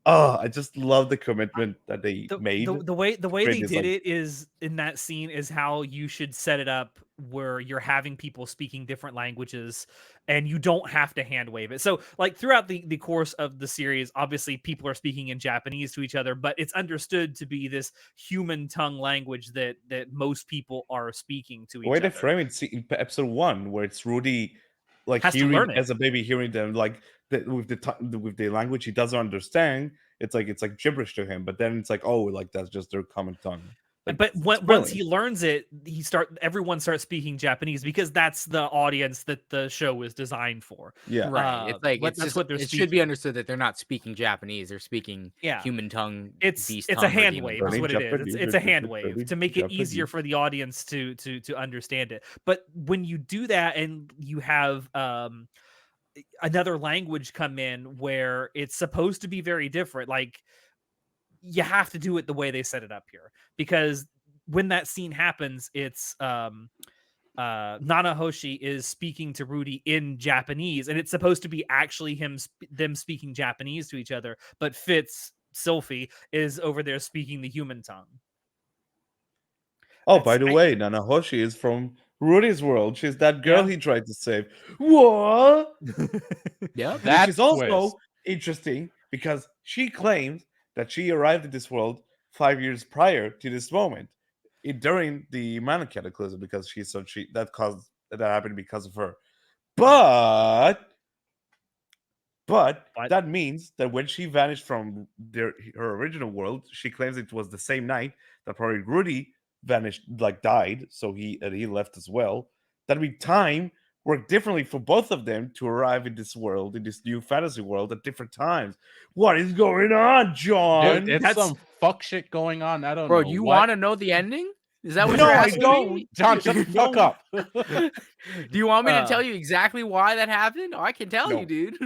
I just love the commitment that they made The way to create they this did like it is in that scene is how you should set it up where you're having people speaking different languages and you don't have to hand wave it. So like throughout the course of the series, obviously people are speaking in Japanese to each other, but it's understood to be this human tongue language that most people are speaking to the way each they other. frame it in episode 1, where it's Rudy like Has to hearing learn it. as a baby hearing them like with the language he doesn't understand. It's like gibberish to him, but then it's like, oh, like that's just their common tongue. Like But it's once he brilliant. learns it, everyone starts speaking Japanese because that's the audience that the show is designed for. Yeah. right. It's like That's what they're it speaking. should be understood that they're not speaking Japanese. They're speaking Yeah. human tongue, It's beast a tongue, or hand demon wave is tongue. what it is. Japanese, It's a hand wave Japanese, to make it easier Japanese. for the audience to understand it. But when you do that and you have another language come in where it's supposed to be very different, like you have to do it the way they set it up here because when that scene happens, it's Nanahoshi is speaking to Rudy in Japanese, and it's supposed to be actually them speaking Japanese to each other. But Sylphie is over there speaking the human tongue. Oh, by That's the way, Nanahoshi is from Rudy's world. She's that girl he tried to save. What? Yep. Which That is also twist. interesting because she claims that she arrived at this world 5 years prior to this moment, during the Mana Cataclysm, because that happened because of her. But What? that means that when she vanished from her original world, she claims it was the same night that probably Rudy vanished, like died, so he left as well. That means time worked differently for both of them to arrive in this world, in this new fantasy world, at different times. What is going on, Dude, John? it's That's some fuck shit going on. I don't Bro, know do you what. want to know the ending? Is that what No, you're I asking don't. me? John, shut the fuck No. up. Do you want me to tell uh, you exactly why that happened? Oh, I can tell you, No. dude.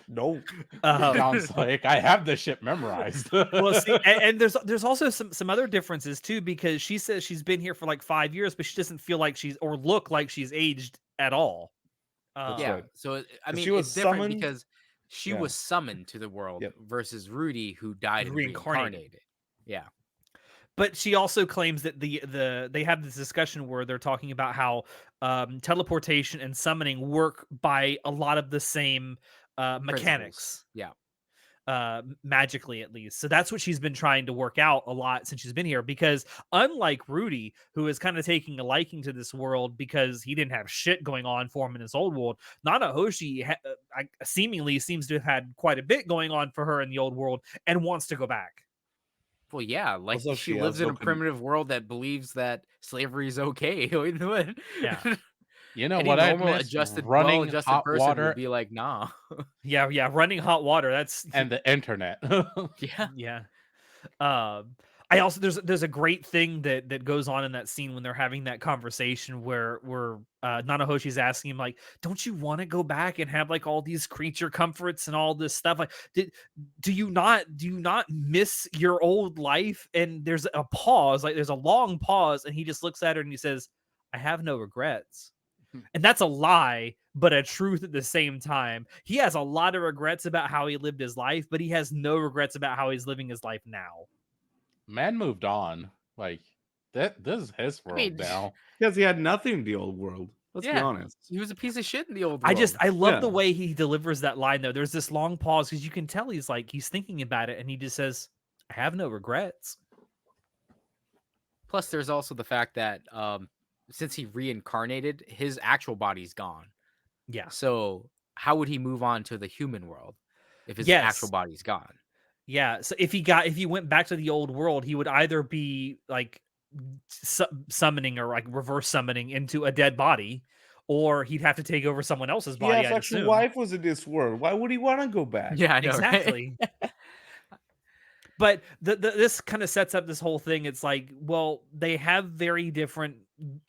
No. John's like, I have this shit memorized. well, see, and there's also some other differences too because she says she's been here for like 5 years, but she doesn't feel like she's or look like she's aged at all. That's Yeah. right. So I 'Cause mean, she was it's different summoned. because she Yeah. was summoned to the world Yep. versus Rudy, who died and Reincarnated. reincarnated. Yeah. But she also claims that they have this discussion where they're talking about how teleportation and summoning work by a lot of the same Principles. mechanics, Yeah. magically at least. So that's what she's been trying to work out a lot since she's been here. Because unlike Rudy, who is kind of taking a liking to this world because he didn't have shit going on for him in his old world, Nanahoshi seemingly seems to have had quite a bit going on for her in the old world and wants to go back. Well, yeah, like Also, she she lives in also a primitive world that believes that slavery is okay. Yeah. You know Any what I'd normal, miss? adjusted, Running well-adjusted hot person would water be like, nah. Yeah, running hot water. That's and the internet. Yeah. yeah. I also there's a great thing that goes on in that scene when they're having that conversation where Nanahoshi's asking him like, don't you want to go back and have like all these creature comforts and all this stuff? Like, do you not miss your old life? And there's a pause, like there's a long pause, and he just looks at her and he says, I have no regrets. And that's a lie, but a truth at the same time. He has a lot of regrets about how he lived his life, but he has no regrets about how he's living his life now. Man moved on. Like that. This is his I world mean, now. Because he had nothing in the old world. Let's be yeah, honest. he was a piece of shit in the old world. I love the Yeah. way he delivers that line though. There's this long pause because you can tell he's thinking about it, and he just says, I have no regrets. Plus, there's also the fact that since he reincarnated, his actual body's gone. Yeah. So how would he move on to the human world if his actual Yes. body's gone? Yeah. So if he went back to the old world, he would either be like summoning or like reverse summoning into a dead body, or he'd have to take over someone else's He body, has I'd actual assume. wife was in this world. Why would he want to go back? Yeah, I know, right? Exactly. But this kind of sets up this whole thing. It's like, well, they have very different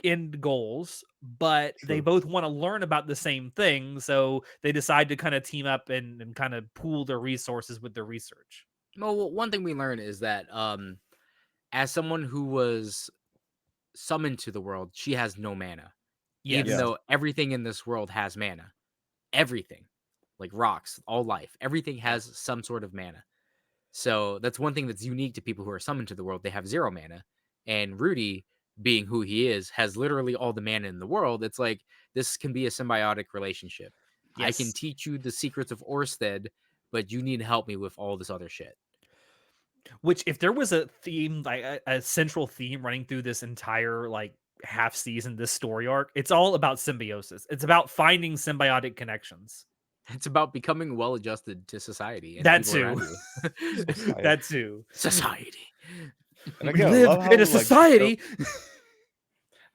end goals, but they True. both want to learn about the same thing. So they decide to kind of team up and kind of pool their resources with their research. Well, one thing we learn is that as someone who was summoned to the world, she has no mana. Yes. Even Yeah. though everything in this world has mana. Everything. Like rocks, all life. Everything has some sort of mana. So that's one thing that's unique to people who are summoned to the world. They have 0 mana. And Rudy, being who he is, has literally all the mana in the world. It's like this can be a symbiotic relationship. I can Yes. teach you the secrets of Orsted, but you need to help me with all this other shit. Which, if there was a theme, like a central theme running through this entire like half season, this story arc, it's all about symbiosis. It's about finding symbiotic connections. It's about becoming well adjusted to society and That people around too. you. Society. That too. Society. And We again, I live love how, in a like, society.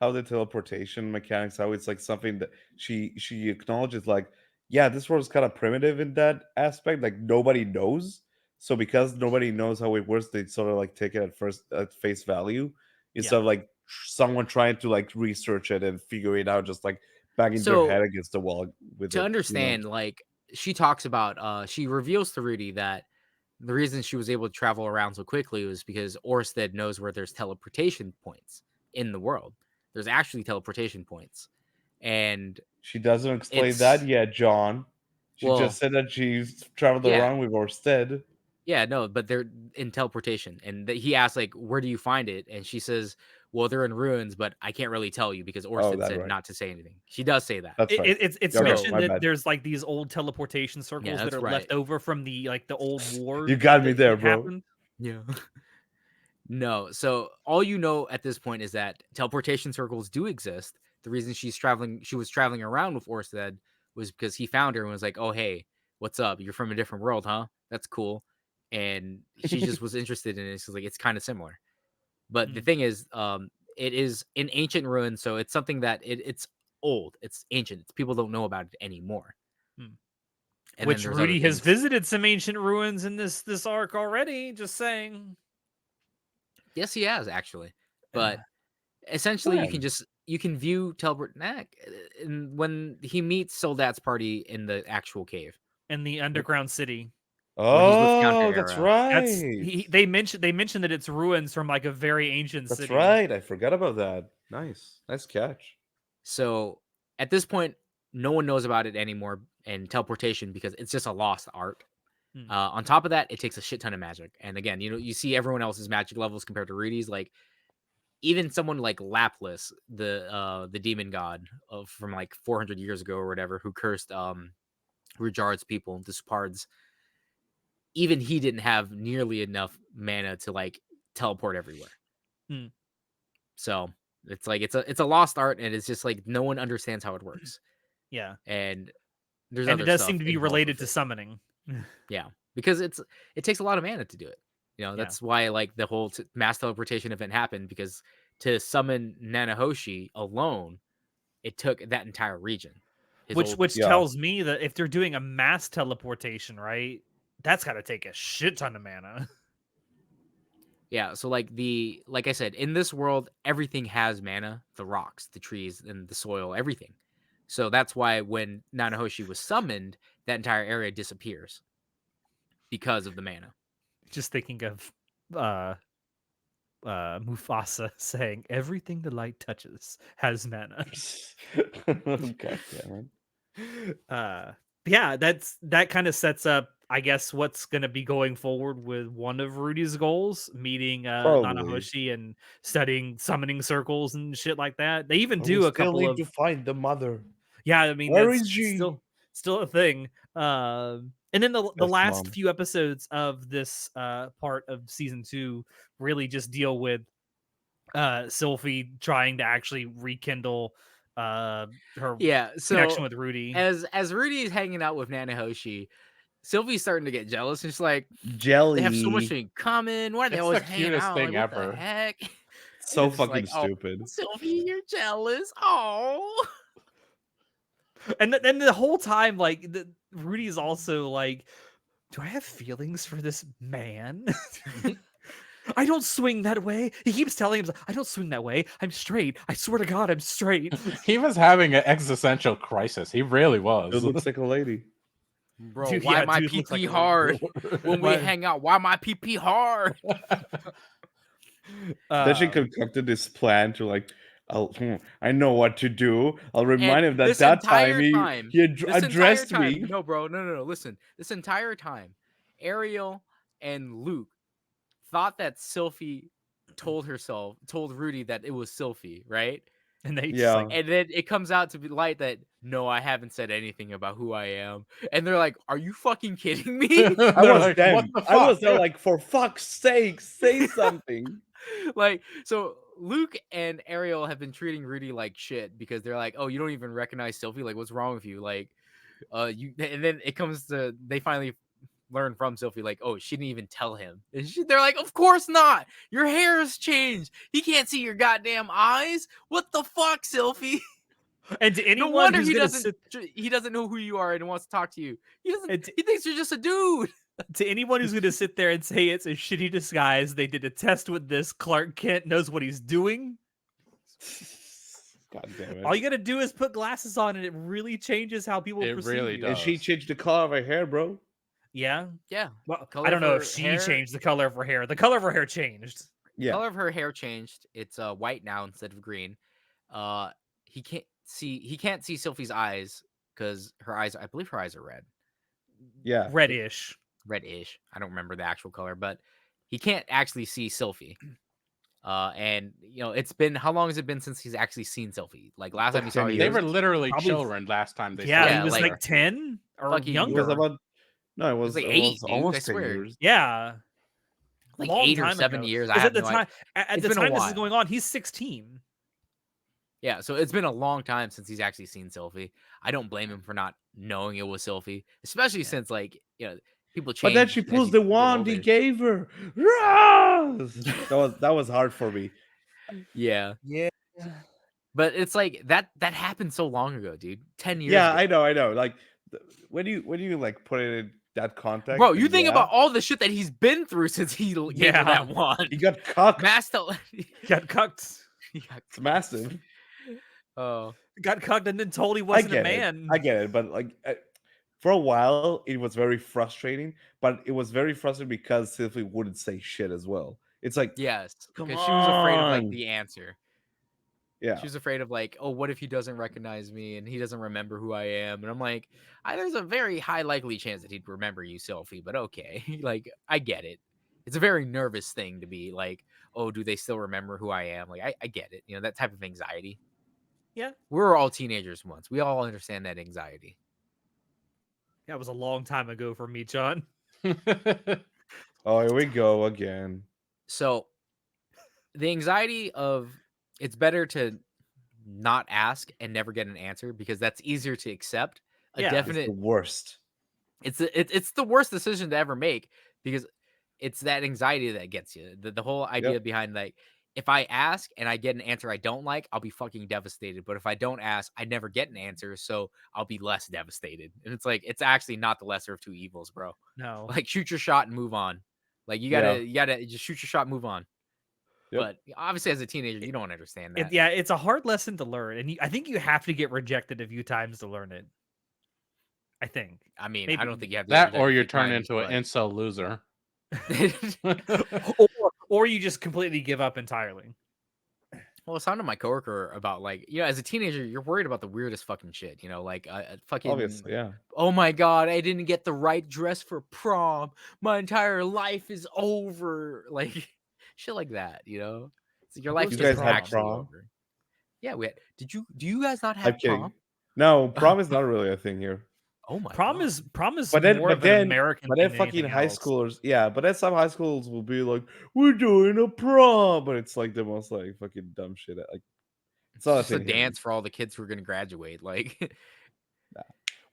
how the teleportation mechanics, how it's like something that she acknowledges, like, yeah, this world's kind of primitive in that aspect. Like nobody knows. So because nobody knows how it works, they sort of like take it at face value instead Yeah. of like someone trying to like research it and figure it out, just like banging their So, head against the wall with to it. understand, like she talks about, she reveals to Rudy that the reason she was able to travel around so quickly was because Orsted knows where there's teleportation points in the world. There's actually teleportation points, and She doesn't explain it's that yet, John. She just well, said that she's traveled yeah, around with Orsted. yeah, no, but they're in teleportation, and he asks like, "Where do you find it?" And she says, "Well, they're in ruins, but I can't really tell you because Oh, Orsted that said right. not to say anything." She does say that. That's right. It's Okay, mentioned my that bad. there's like these old teleportation circles that that's are right. left over from the old war. You got me that there, bro. happened. Yeah. No, so all you know at this point is that teleportation circles do exist. The reason she was traveling around with Orsted was because he found her and was like, "Oh, hey, what's up? You're from a different world, huh? That's cool." And she just was interested in it. She's like, "It's kind of similar." But the Mm. thing is, it is in ancient ruins, so it's something that it's old, it's ancient. People don't know about it anymore. Mm. And then Which there's other Rudy has things. visited some ancient ruins in this arc already. Just saying. Yes, he has actually, but essentially When? you can view teleport and when he meets Soldat's party in the actual cave In the underground city. when he's with Counter Oh, that's Arrow. That's right. they mentioned that it's ruins from like a very ancient That's city. right. I forgot about that. Nice catch. So at this point, no one knows about it anymore and teleportation because it's just a lost art. On top of that, it takes a shit ton of magic. And again, you see everyone else's magic levels compared to Rudy's. Like even someone like Lapis, the demon god from like 400 years ago or whatever, who cursed Rujard's people, Dispards, even he didn't have nearly enough mana to like teleport everywhere. So it's like it's a lost art, and it's just like no one understands how it works. Yeah, and there's and other it does stuff seem to be involved related with to it. summoning. Yeah, because it takes a lot of mana to do it. That's why like the whole mass teleportation event happened, because to summon Nanahoshi alone, it took that entire region. Which tells me that if they're doing a mass teleportation, right, that's got to take a shit ton of mana. Yeah, so like I said, in this world, everything has mana, the rocks, the trees, and the soil, everything. So that's why when Nanahoshi was summoned, that entire area disappears because of the mana. Just thinking of Mufasa saying, "Everything the light touches has mana." God damn it. Yeah, that kind of sets up, I guess, what's going to be going forward with one of Rudy's goals, meeting Probably. Nanahoshi and studying summoning circles and shit like that. They even But do we a still couple need of to find the mother. yeah. I mean, Where that's is she? still a thing. And then the Best last mom. few episodes of this part of season 2 really just deal with Sylphie trying to actually rekindle her connection with Rudy. As Rudy is hanging out with Nanahoshi, Sylvie's starting to get jealous, and she's like, Jelly. they have so much in common. Why are they It's always the hanging cutest out? thing Like, what ever. the heck? So It's just fucking like, oh, stupid. Sylvie, you're jealous. Oh. And then the whole time, like, Rudy's also like, do I have feelings for this man? I don't swing that way. He keeps telling him, I don't swing that way. I'm straight. I swear to God, I'm straight. He was having an existential crisis. He really was. It looks like a lady. Bro, Dude, why yeah, my dude looks PP like a hard? When we Why- hang out, why my PP hard? Then she concocted this plan to like, I know what to do. I'll remind him that this that time entire he, time, he this addressed entire me. time, no, bro, no. Listen, this entire time, Ariel and Luke thought that Sylphie told Rudy that it was Sylphie, right? And they Yeah. just like, And then it comes out to be light that no, I haven't said anything about who I am. And they're like, "Are you fucking kidding me?" I was like, them. "What the I was fuck?" there like, for fuck's sake, say something. Like, so Luke and Ariel have been treating Rudy like shit because they're like, "Oh, you don't even recognize Sylphie? Like, what's wrong with you?" Like, you. And then it comes to they finally learn from Sylphie, like, "Oh, she didn't even tell him." And they're like, "Of course not. Your hair has changed. He can't see your goddamn eyes. What the fuck, Sylphie?" and to No anyone wonder who's he gonna doesn't know who you are and wants to talk to you. He doesn't. And He thinks you're just a dude. to anyone who's gonna sit there and say it's a shitty disguise, they did a test with this. Clark Kent knows what he's doing. God damn it. All you gotta do is put glasses on, and it really changes how people It perceive really you. does. And she changed the color of her hair, bro. Yeah. Yeah. Well, Color I don't of know her if she hair- changed the color of her hair. The color of her hair changed. Yeah. Color of her hair changed. It's white now instead of green. He can't see Sylphie's eyes because I believe her eyes are red. Yeah. Reddish. Reddish. I don't remember the actual color, but he can't actually see Sylphie. And it's been, how long has it been since he's actually seen Sylphie? Like last time he saw 10 you, They years. were literally Probably- children last time they Yeah, saw he Yeah, was each like other. 10 or fucking- It was younger. about no, it was, like it 8, was dude, I almost 10 swear. years. Yeah. like Long 8 or time 7 ago. years. I 'Cause have at the no time, idea. at It's the been a time this is while. going on, he's 16. Yeah, so it's been a long time since he's actually seen Sylphie. I don't blame him for not knowing it was Sylphie, especially since people change. But then she as pulls you the get wand he older. gave her. Ross! that was hard for me. Yeah, Yeah. but it's like that happened so long ago, dude. 10 years Yeah, ago. I know. Like when you like put it in that context, Bro, you then think yeah, about all the shit that he's been through since he gave Yeah. her that wand. he got cucked. Got cucked. It's massive. Oh, Got cucked and then told he wasn't a man. I get it, but like for a while it was very frustrating. But it was very frustrating because Sylvie wouldn't say shit as well. It's like, yes, come because she was afraid of like on. the answer. Yeah. She was afraid of like, oh, what if he doesn't recognize me and he doesn't remember who I am? And I'm like, there's a very high likely chance that he'd remember you, Sophie, but okay. Like, I get it. It's a very nervous thing to be like, oh, do they still remember who I am? Like, I get it. You know, that type of anxiety. Yeah. We were all teenagers once. We all understand that anxiety. That was a long time ago for me, John. Oh, here we go again. So the anxiety of it's better to not ask and never get an answer because that's easier to accept. A Yeah. It's It's definite the worst. it's the worst decision to ever make because it's that anxiety that gets you. The whole idea Yep. behind like if I ask and I get an answer I don't like, I'll be fucking devastated. But if I don't ask, I never get an answer, so I'll be less devastated. And it's like it's actually not the lesser of two evils, bro. No. Like shoot your shot and move on. Like you Yeah. gotta just shoot your shot, move on. Yep. But obviously, as a teenager, you don't understand that. Yeah, it's a hard lesson to learn, and I think you have to get rejected a few times to learn it. I think. I mean, Maybe I don't think you have to That get or rejected you're a few turned times, into an incel loser. or you just completely give up entirely. Well, I was talking to my coworker about like, you know, as a teenager, you're worried about the weirdest fucking shit. You know, like fucking. Obviously, yeah. Oh my god, I didn't get the right dress for prom. My entire life is over. Like shit like that. You know, so your life You is guys had actually prom? over. Yeah, we had. Do you guys not I'm have kidding. prom? No, prom is not really a thing here. Oh my Prom god. is But then, more but of an then, American but thing then, than fucking anything high else. schoolers, yeah. But then some high schools will be like, "We're doing a prom," but it's like the most like fucking dumb shit. Like, it's not a It's just a thing here. dance for all the kids who are gonna graduate. Like,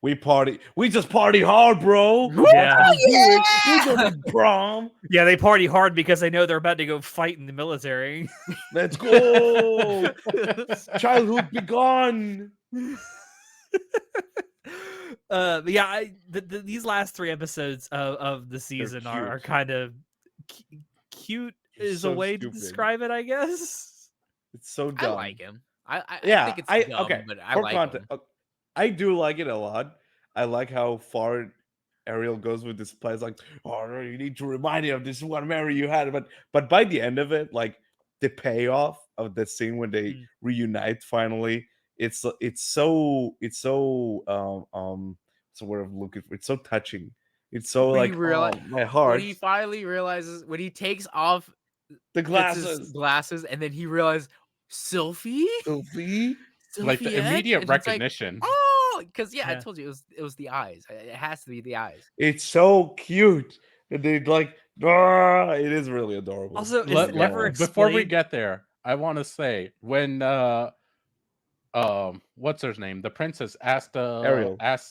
We party. We just party hard, bro. Yeah. That's how we do it. We don't do prom. Yeah, they party hard because they know they're about to go fight in the military. Let's go. Childhood begun. But yeah, these last 3 episodes of the season are cute. kind of cute They're is so a way to stupid. describe it, I guess. It's so I dumb. like him. I Yeah, think it's dumb, okay. but I For like context, him. I do like it a lot. I like how far Ariel goes with this play. It's like, oh, you need to remind you of this one memory you had. But by the end of it, like the payoff of the scene when they reunite finally, it's so what's the word I'm looking for? It's so touching. It's so When like, he reali- oh, my heart. When he finally realizes, when he takes off The gets his glasses. glasses, and then he realizes, Sylvie? Sophie? Like the Sylphiette? immediate And it's like, recognition. oh, because I Yeah. told you it was the eyes. It has to be the eyes. It's so cute. And they like, it is really adorable. Also, is Let- it let- ever before we explained? get there, I want to say when what's her name? The princess asked Ariel. asked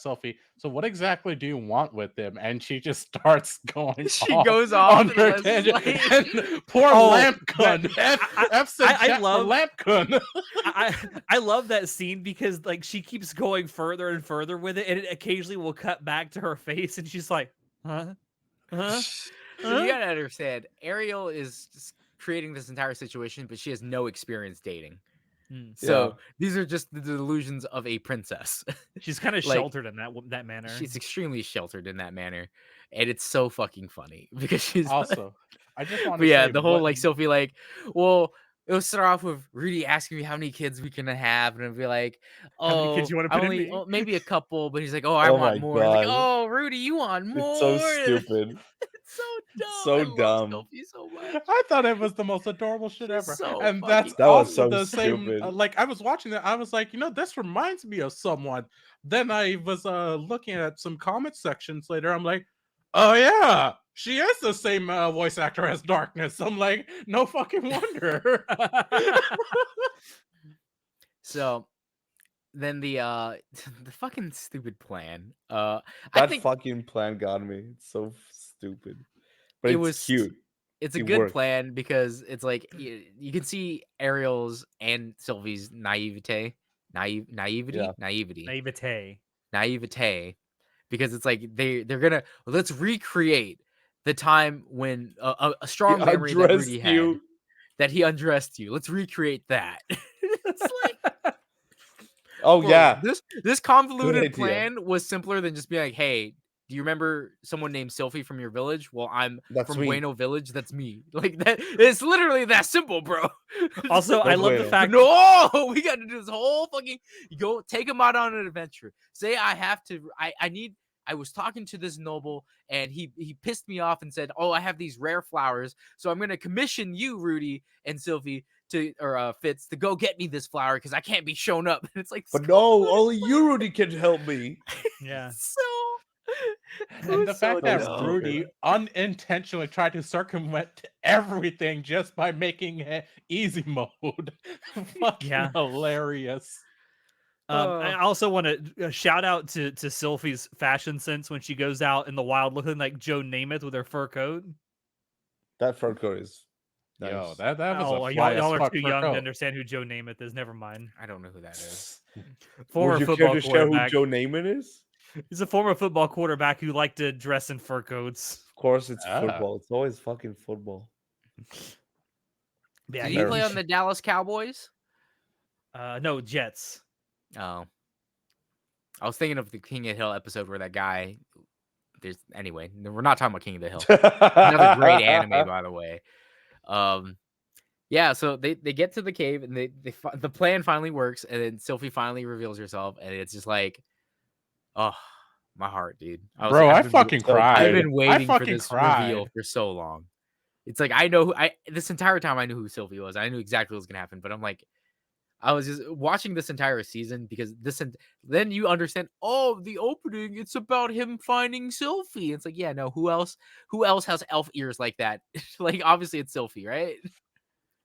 Sophie, so what exactly do you want with him? And she just starts going She off goes off on and her was tangent. like- And poor Oh, lamp gun. F said I Jack for love- lamp gun. I love that scene because like she keeps going further and further with it, and it occasionally will cut back to her face, and she's like, "Huh? Huh?" So you gotta understand, Ariel is just creating this entire situation, but she has no experience dating. So these are just the delusions of a princess. She's kind of Like, sheltered in that manner. She's extremely sheltered in that manner, and it's so fucking funny because she's Also, I just want But to yeah, say the whole what- like Sophie, like, well, it'll start off with Rudy asking me how many kids we can have, and it'll be like, How oh, many kids you wanna I put in only, me? oh, maybe a couple, but he's like, oh, I Oh want my more. Like, God. oh, Rudy, you want more? It's so stupid. It's so dumb. So I love dumb. Sophie so much. I thought it was the most adorable shit She's ever. so And fucking that's That was also so the same. stupid. Like, I was watching that. I was like, this reminds me of someone. Then I was looking at some comment sections later. I'm like, oh, yeah, she is the same voice actor as Darkness. I'm like, no fucking wonder. So then the the fucking stupid plan. I That think fucking plan got me. It's so stupid. But It it's was- cute. it's a It good worked. plan because it's like you can see Ariel's and Sylvie's naivety, Yeah. Naivete. because it's like they're gonna let's recreate the time when a He strong memory that undressed Rudy had you. that he undressed you. Let's recreate that. It's like, Oh bro, yeah. this convoluted idea. plan was simpler than just being like, hey, Do you remember someone named Sylphie from your village? Well, I'm That's from me. Bueno Village. That's me. Like that. It's literally that simple, bro. Also, I That's love the Bueno. fact. No, we got to do this whole fucking go take him out on an adventure. Say I have to. I need. I was talking to this noble, and he pissed me off and said, "Oh, I have these rare flowers, so I'm gonna commission you, Rudy and Sylvie, to or Fitz, to go get me this flower because I can't be shown up." And it's like, But no, only you, Rudy, can help me. Yeah. so. it And was the so fact that dumb. Rudy unintentionally tried to circumvent everything just by making it easy mode. Fucking Yeah. hilarious. I also want to shout out to Sylphie's fashion sense when she goes out in the wild looking like Joe Namath with her fur coat. That fur coat is nice. Yo, that was Oh, a fly y'all as are fuck too fur young to coat. understand who Joe Namath is. Never mind. I don't know who that is. Former Would you football care to share who quarterback. Joe Namath is? He's a former football quarterback who liked to dress in fur coats. Of course, it's Ah. football. It's always fucking football. Yeah, Did he play on the Dallas Cowboys? no, Jets. Oh, I was thinking of the King of the Hill episode where that guy. Anyway, we're not talking about King of the Hill. Another great anime, by the way. Yeah, so they get to the cave and the plan finally works, and then Sylphie finally reveals herself, and it's just like, oh, my heart, dude. Bro, like, I fucking so cried. I've been waiting for fucking this cried. reveal for so long. It's like I know this entire time I knew who Sylphie was. I knew exactly what was gonna happen, but I'm like, I was just watching this entire season because then you understand. Oh, the opening, it's about him finding Sylphie. It's like, yeah, no, who else has elf ears like that? Like, obviously, it's Sylphie, right?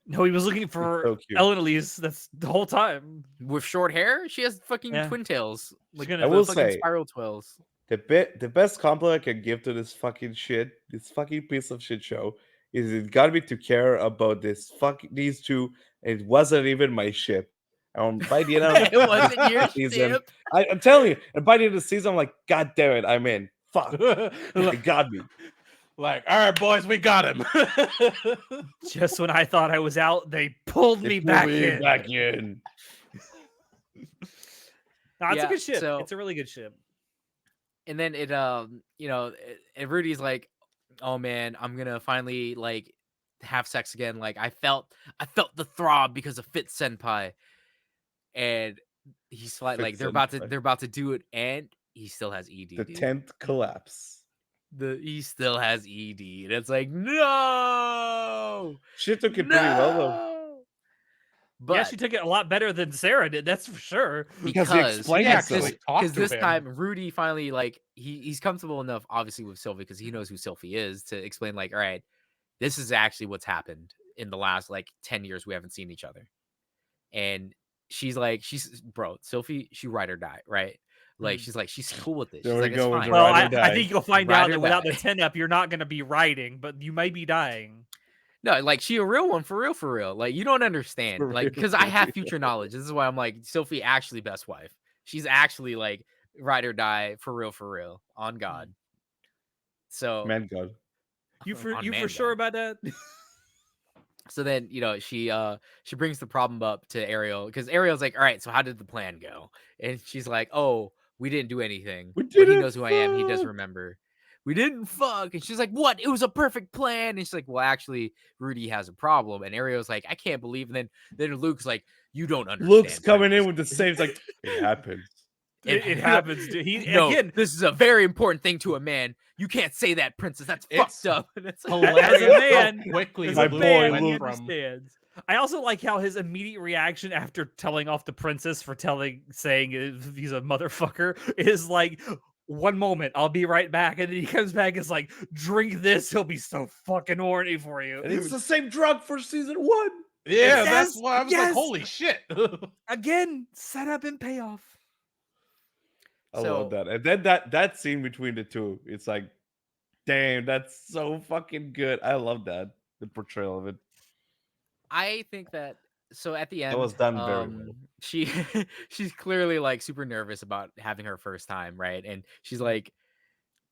No, he was looking for so cute. Ellen Elise. That's the whole time. With short hair, she has fucking twin tails, like gonna- the I will fucking say- spiral twirls. The best compliment I can give to this fucking piece of shit show, is it got me to care about these two. And it wasn't even my ship. And by the end of It wasn't your the season, ship. I'm telling you, and by the end of the season, I'm like, God damn it, I'm in. Fuck, it got me. Like, all right, boys, we got him. Just when I thought I was out, they pulled me back in. Back in. No, it's Yeah, a good ship. so- It's a really good ship. And then and Rudy's like, oh man, I'm gonna finally like have sex again. Like I felt the throb because of Fit Senpai, and he's like, Fit they're Senpai. about to do it, and he still has ED. The dude. 10th collapse. He still has ED, and it's like, no, She took it pretty well though. no. But Yeah, she took it a lot better than Sarah did. That's for sure. Because he explained Yeah, himself. because talked because to this him. time Rudy finally like he's comfortable enough, obviously, with Sylvie because he knows who Sylvie is, to explain like, all right, this is actually what's happened in the last like 10 years we haven't seen each other. And she's bro, Sylvie, she ride or die, right? Like she's cool with this. There She's we like, go it's with fine. the Well, ride or I die. think you'll find Ride out or that without the die. 10 up, you're not going to be riding, but you may be dying. No, like she a real one for real. Like you don't understand. For Like real, because for I have real. future knowledge. This is why I'm like Sylvie actually best wife. She's actually like ride or die for real on God. So Man, God. You for on you Man for sure God. about that? So then, she brings the problem up to Ariel because Ariel's like, all right, so how did the plan go? And she's like, oh, we didn't do anything. We But he didn't knows who I am. He does fuck." remember. We didn't fuck. And she's like, what? It was a perfect plan. And she's like, well, actually, Rudy has a problem. And Ariel's like, I can't believe. And then Luke's like, you don't understand. Luke's coming in Princess." with the saves like it happens. It happens. Dude. He No, again. this is a very important thing to a man. You can't say that, princess. That's It's fucked up. And it's like, Hilarious As a how man, quickly as My a Luke boy, man, went he Luke. from understands. I also like how his immediate reaction after telling off the princess for saying he's a motherfucker is like, one moment, I'll be right back. And then he comes back and is like, drink this, he'll be so fucking horny for you. And it's the same drug for season 1. Yeah, Yes, that's why I was yes. like, holy shit. Again, setup and payoff. I So- love that. And then that scene between the two, it's like, damn, that's so fucking good. I love that. The portrayal of it. I think that so at the end was done very well. she's clearly like super nervous about having her first time, right? And she's like,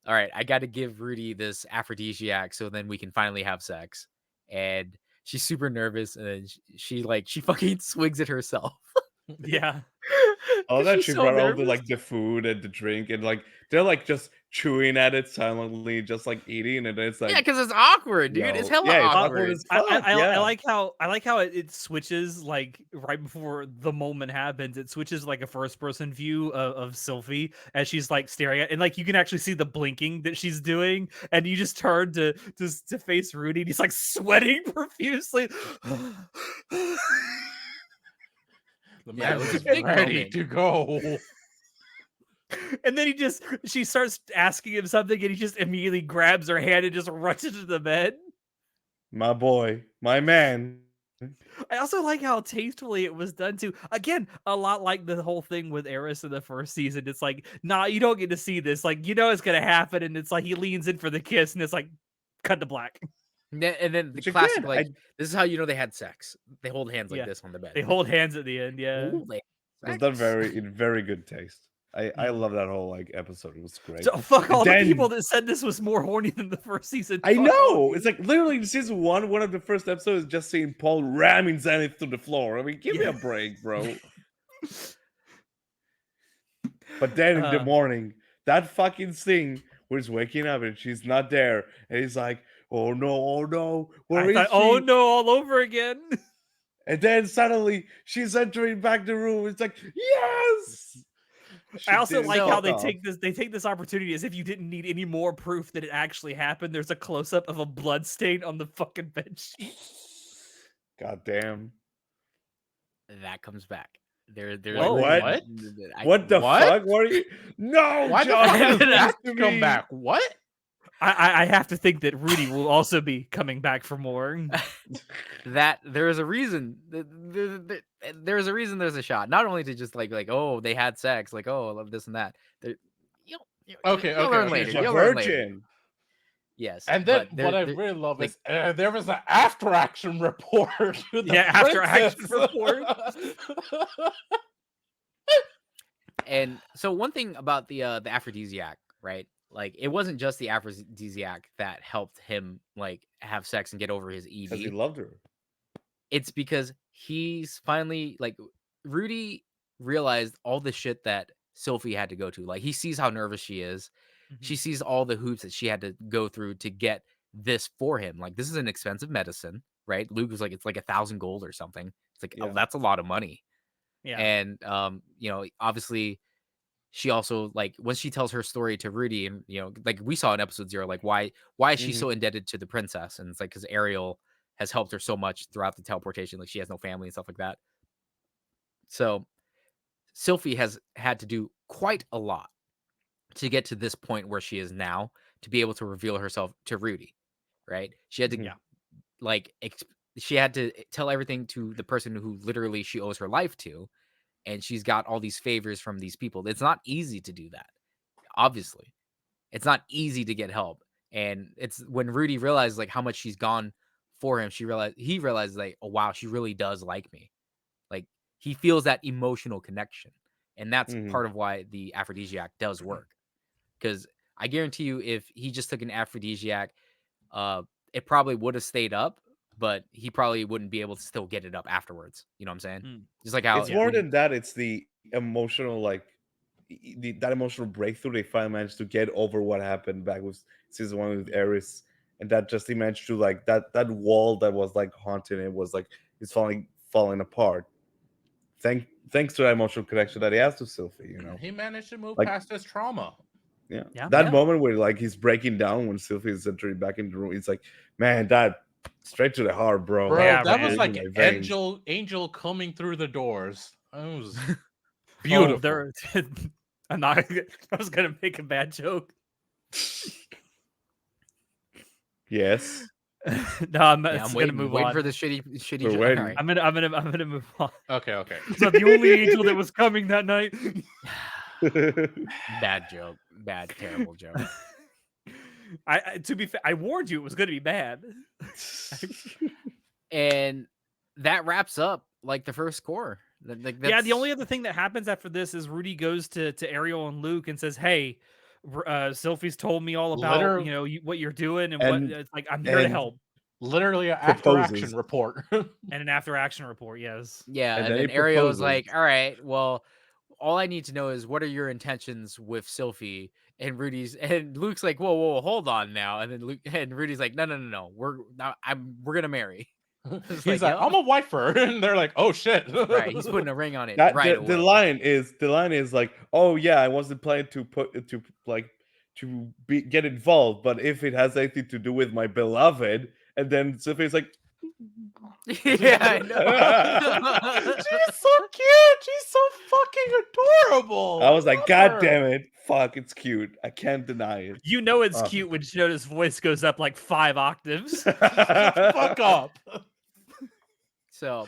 all right, I got to give Rudy this aphrodisiac so then we can finally have sex. And she's super nervous, and then she fucking swigs it herself. Yeah. Oh, 'Cause that she's she so brought all nervous. the food and the drink, and like they're like just chewing at it silently, just like eating, and it's Yeah, like, because it's awkward, dude. It's hella yeah, it's awkward. awkward as I, fuck. I, Yeah, I like how it switches like right before the moment happens. It switches like a first person view of Sylvie as she's like staring at, and like you can actually see the blinking that she's doing, and you just turn to face Rudy, and he's like sweating profusely. The Yeah, man it was was a big ready moment. to go. And then she starts asking him something, and he just immediately grabs her hand and just rushes to the bed. my boy, my man. I also like how tastefully it was done too. Again, a lot like the whole thing with Eris in the first season. It's like, nah, you don't get to see this. Like, you know it's gonna happen, and it's like he leans in for the kiss, and it's like, cut to black. And then the Which classic, again, like, this is how you know they had sex. They hold hands like Yeah. this on the bed. They hold hands at the end, yeah. Ooh, they was had done sex. in very good taste. I Mm. love that whole like episode. It was great. So fuck all Then- the people that said this was more horny than the first season. I Fuck all know. of It's you. like literally in season one of the first episodes is just seeing Paul ramming Zenith to the floor. I mean, give me a break, bro. But then in the morning, that fucking thing where he's waking up and she's not there, and he's like, "Oh no, where I is thought, she?" oh no, all over again. And then suddenly she's entering back the room. It's like, yes. I also didn't like fuck how they off. take this opportunity as if you didn't need any more proof that it actually happened. There's a close up of a blood stain on the fucking bed sheet. God damn. That comes back. There's Wait, what? I- What the What? fuck? What are you? No, Why the John, fuck did listen that to come me. back? What? I have to think that Rudy will also be coming back for more. that there is a reason. There's a reason. There's a shot. Not only to just like oh they had sex, like oh I love this and that. You'll Okay, you'll okay, learn okay, later. She's a You'll learn later. virgin. Yes, And then but what I there- really love like- is there was an after action report. to the Yeah, after action princess. report. And so one thing about the aphrodisiac, right? Like it wasn't just the aphrodisiac that helped him like have sex and get over his Because he ED. loved her. It's because he's finally like Rudy realized all the shit that Sophie had to go to. Like he sees how nervous she is. She sees all the hoops that she had to go through to get this for him. Like this is an expensive medicine, right? Luke was like, it's like 1,000 gold or something. It's like, oh, Yeah. that's a lot of money. Yeah. And you know, obviously she also like when she tells her story to Rudy, and you know, like we saw in episode 0, like why is she so indebted to the princess? And it's like because Ariel has helped her so much throughout the teleportation, like she has no family and stuff like that. So Sylphie has had to do quite a lot to get to this point where she is now to be able to reveal herself to Rudy, right? She had to Yeah. like she had to tell everything to the person who literally she owes her life to, and she's got all these favors from these people. It's not easy to do that. Obviously, it's not easy to get help, and it's when Rudy realized like how much she's gone for him. He realized like, oh wow, she really does like me. Like he feels that emotional connection, and that's part of why the aphrodisiac does work. Because I guarantee you, if he just took an aphrodisiac, it probably would have stayed up, but he probably wouldn't be able to still get it up afterwards. You know what I'm saying? Just like how It's more than that. It's the emotional, like that emotional breakthrough they finally managed to get over what happened back with season 1 with Eris, and that just he managed to like that wall that was like haunting it was like it's falling apart. Thanks to that emotional connection that he has to Sylphie, you know. He managed to move Like- past his trauma. Yeah. That moment where like he's breaking down when Sylphie is entering back into the room, it's like, man, that straight to the heart, bro. Bro, Yeah, that man. was like In my veins. angel coming through the doors. That was Oh, beautiful. I'm not. I was gonna make a bad joke. Yes. No, I'm yeah, just I'm gonna waiting, move waiting on. for the shitty We're joke. waiting. All right. I'm gonna move on. Okay. So the only angel that was coming that night. Bad joke. Bad, terrible joke. To be fair, I warned you it was gonna be bad. And that wraps up like the first core. Like Yeah, the only that's- other thing that happens after this is Rudy goes to Ariel and Luke and says, "Hey, Sylphie's told me all about what you're doing and what And- it's like. I'm here to and- help." Literally an after action Proposes. report. And an after action report, yes. Yeah, And and then then he Ariel was proposes. like, "All right, well, all I need to know is what are your intentions with Sylphie, And Luke's like, whoa, hold on now. And then Rudy's like, no, we're gonna marry. It's He's like, like, I'm a wifer, and they're like, oh shit, right. He's putting a ring on it That right the away. line is like, oh yeah, I wasn't planning to get involved, but if it has anything to do with my beloved, and then Sophie's like, Yeah, I she's so cute. She's so fucking adorable. I was like, love God her. damn it, fuck, it's cute. I can't deny it. You know it's Um, cute when Shinoda's voice goes up like 5 octaves. Shut the fuck up. So,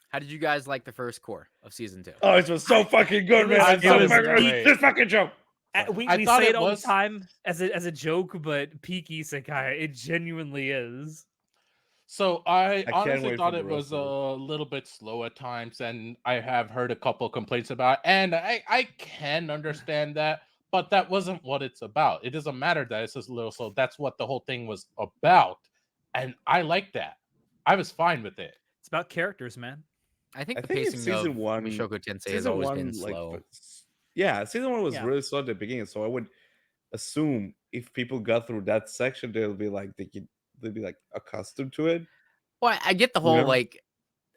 how did you guys like the first core of season 2? Oh, it was so fucking good, man. I It's thought so it was fucking great. this fucking joke. We I thought say it it all was- the time as a joke, but peak isekai, it genuinely is. So I can't honestly wait thought for it the was rest of a little bit slow at times, and I have heard a couple complaints about it, and I can understand that, but that wasn't what it's about. It doesn't matter that it's just a little slow. That's what the whole thing was about, and I like that. I was fine with it. It's about characters, man. I think I the think pacing it's season of one. Mushoku Tensei has Season always one, been like, slow. yeah, season one was Yeah. really slow at the beginning, so I would assume if people got through that section, they'll be like they'd be like accustomed to it. Well, I get the whole know? like,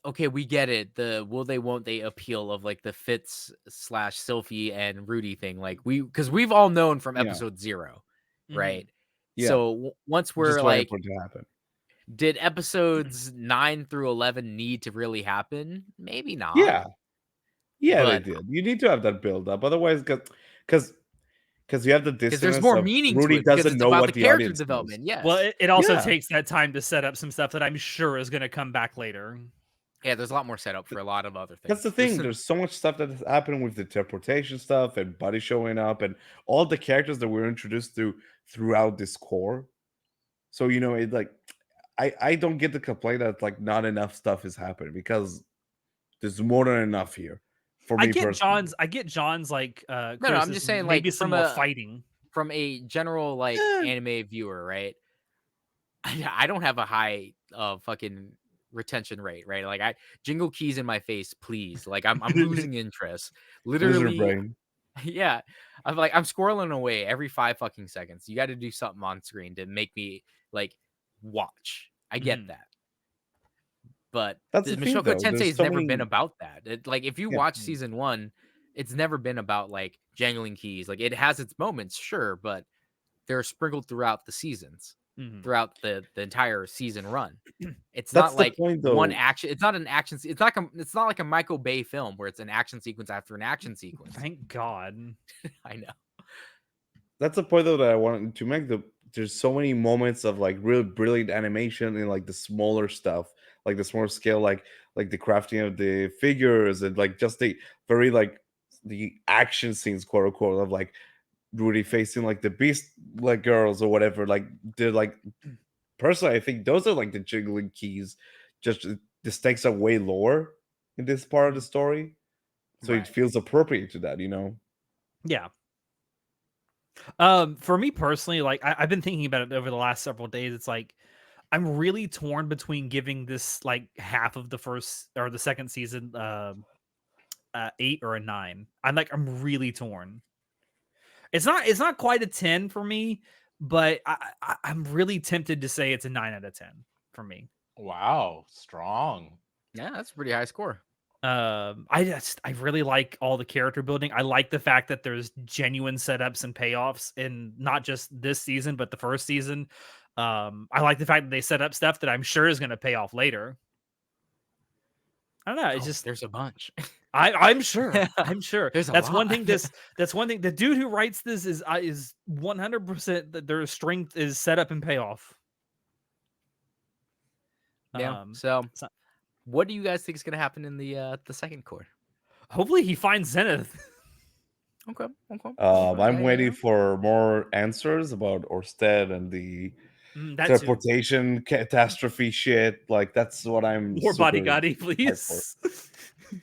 okay, we get it. The will they, won't they appeal of like the Fitz / Sylphie and Rudy thing. Like because we've all known from Yeah. episode 0, Mhm. right? Yeah. So once we're Just waiting like, for it to happen. did episodes 9 through 11 need to really happen? Maybe not. Yeah, But- they did. You need to have that build up, otherwise, because you have the Because dissonance. there's more of meaning Rudy to it. Because doesn't it's know about what the the character audience development. knows. Yes. Well, it also Yeah. takes that time to set up some stuff that I'm sure is going to come back later. Yeah, there's a lot more setup for a lot of other things. That's the thing. There's so much stuff that has happened with the teleportation stuff and Buddy showing up and all the characters that we're introduced to throughout this core. So it like I don't get the complaint that like not enough stuff is happening, because there's more than enough here for me I get personally. John's like No, I'm criticism, just saying, maybe like, some from more a- fighting. from a general like Eh. anime viewer, right? I don't have a high fucking retention rate, right? Like jingle keys in my face, please. Like I'm losing interest. Lizard Literally, brain. yeah. I'm squirreling away every 5 fucking seconds. You got to do something on screen to make me like watch. I get Mhm. that. But That's the the thing, Mushoku though. Tensei There's has so never been many- about that. Like if you Yeah. watch season 1, it's never been about like jangling keys. Like it has its moments, sure, but they're sprinkled throughout the seasons, Mhm. throughout the entire season run. It's That's not the like point, one though. action. It's not an action. It's not like a Michael Bay film where it's an action sequence after an action sequence. Thank God. I know. That's the point, though, that I wanted to make. There's so many moments of like real brilliant animation in like the smaller stuff, like the smaller scale, like the crafting of the figures, and like just the very like the action scenes, quote unquote, of like Rudy facing like the beast like girls or whatever. Like they're like, personally, I think those are like the jiggling keys. Just the stakes are way lower in this part of the story, so Right. it feels appropriate to that. Yeah. For me personally, like I've been thinking about it over the last several days. It's like I'm really torn between giving this like half of the first or the second season 8 or a 9. I'm really torn. It's not quite a 10 for me, but I'm really tempted to say it's a 9 out of 10 for me. Wow, strong. Yeah, that's a pretty high score. I really like all the character building. I like the fact that there's genuine setups and payoffs in not just this season, but the first season. I like the fact that they set up stuff that I'm sure is going to pay off later. I don't know. It's just there's a bunch. I'm sure. I'm sure. There's a That's one lot. thing. That's one thing. The dude who writes this is 100% that their strength is set up and payoff. Yeah. Um, So, so- what do you guys think is going to happen in the second core? Hopefully he finds Zenith. Okay. I'm waiting for more answers about Orsted and the That too. teleportation catastrophe shit. Like that's what I'm More super bodyguardy, hyped for. please.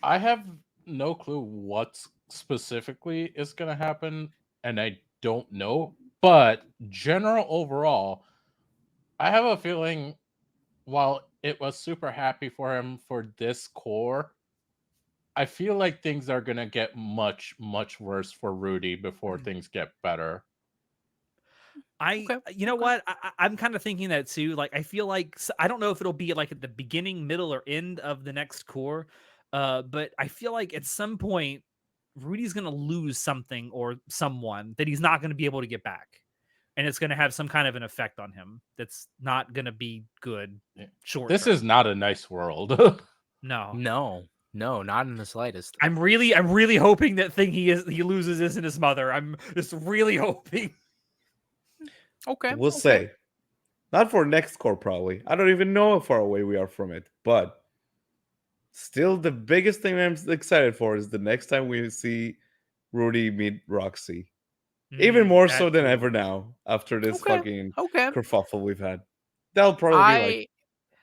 I have no clue what specifically is going to happen, and I don't know. But general overall, I have a feeling while it was super happy for him for this core, I feel like things are going to get much, much worse for Rudy before things get better. Okay, You know what? I'm kind of thinking that too. Like, I feel like I don't know if it'll be like at the beginning, middle, or end of the next core, but I feel like at some point Rudy's gonna lose something or someone that he's not gonna be able to get back, and it's gonna have some kind of an effect on him that's not gonna be good Yeah. short This term. is not a nice world. No. no, not in the slightest. I'm really hoping that thing he loses isn't his mother. I'm just really hoping. Okay, We'll okay. say. Not for next core, probably. I don't even know how far away we are from it. But still, the biggest thing I'm excited for is the next time we see Rudy meet Roxy. Even more That so than too. ever now, after this Okay, fucking okay. kerfuffle we've had. That'll probably be like I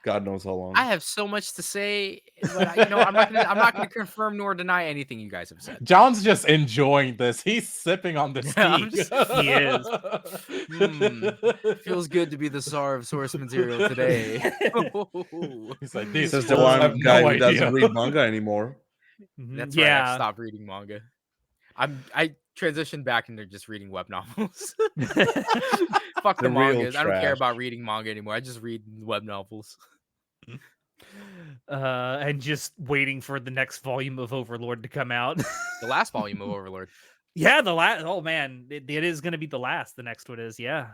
God knows how long. I have so much to say, but I'm not gonna confirm nor deny anything you guys have said. John's just enjoying this. He's sipping on the I'm tea. just- He is. Feels good to be the czar of source material today. He's like, these Says the fools have one guy no who doesn't idea. read manga anymore. That's right. I've Yeah. stopped reading manga. I transitioned back into just reading web novels. Fuck the The real mangas. I don't care trash. about reading manga anymore. I just read web novels. And just waiting for the next volume of Overlord to come out. The last volume of Overlord. Yeah, the last. Oh man, it is going to be the last. The next one is, yeah.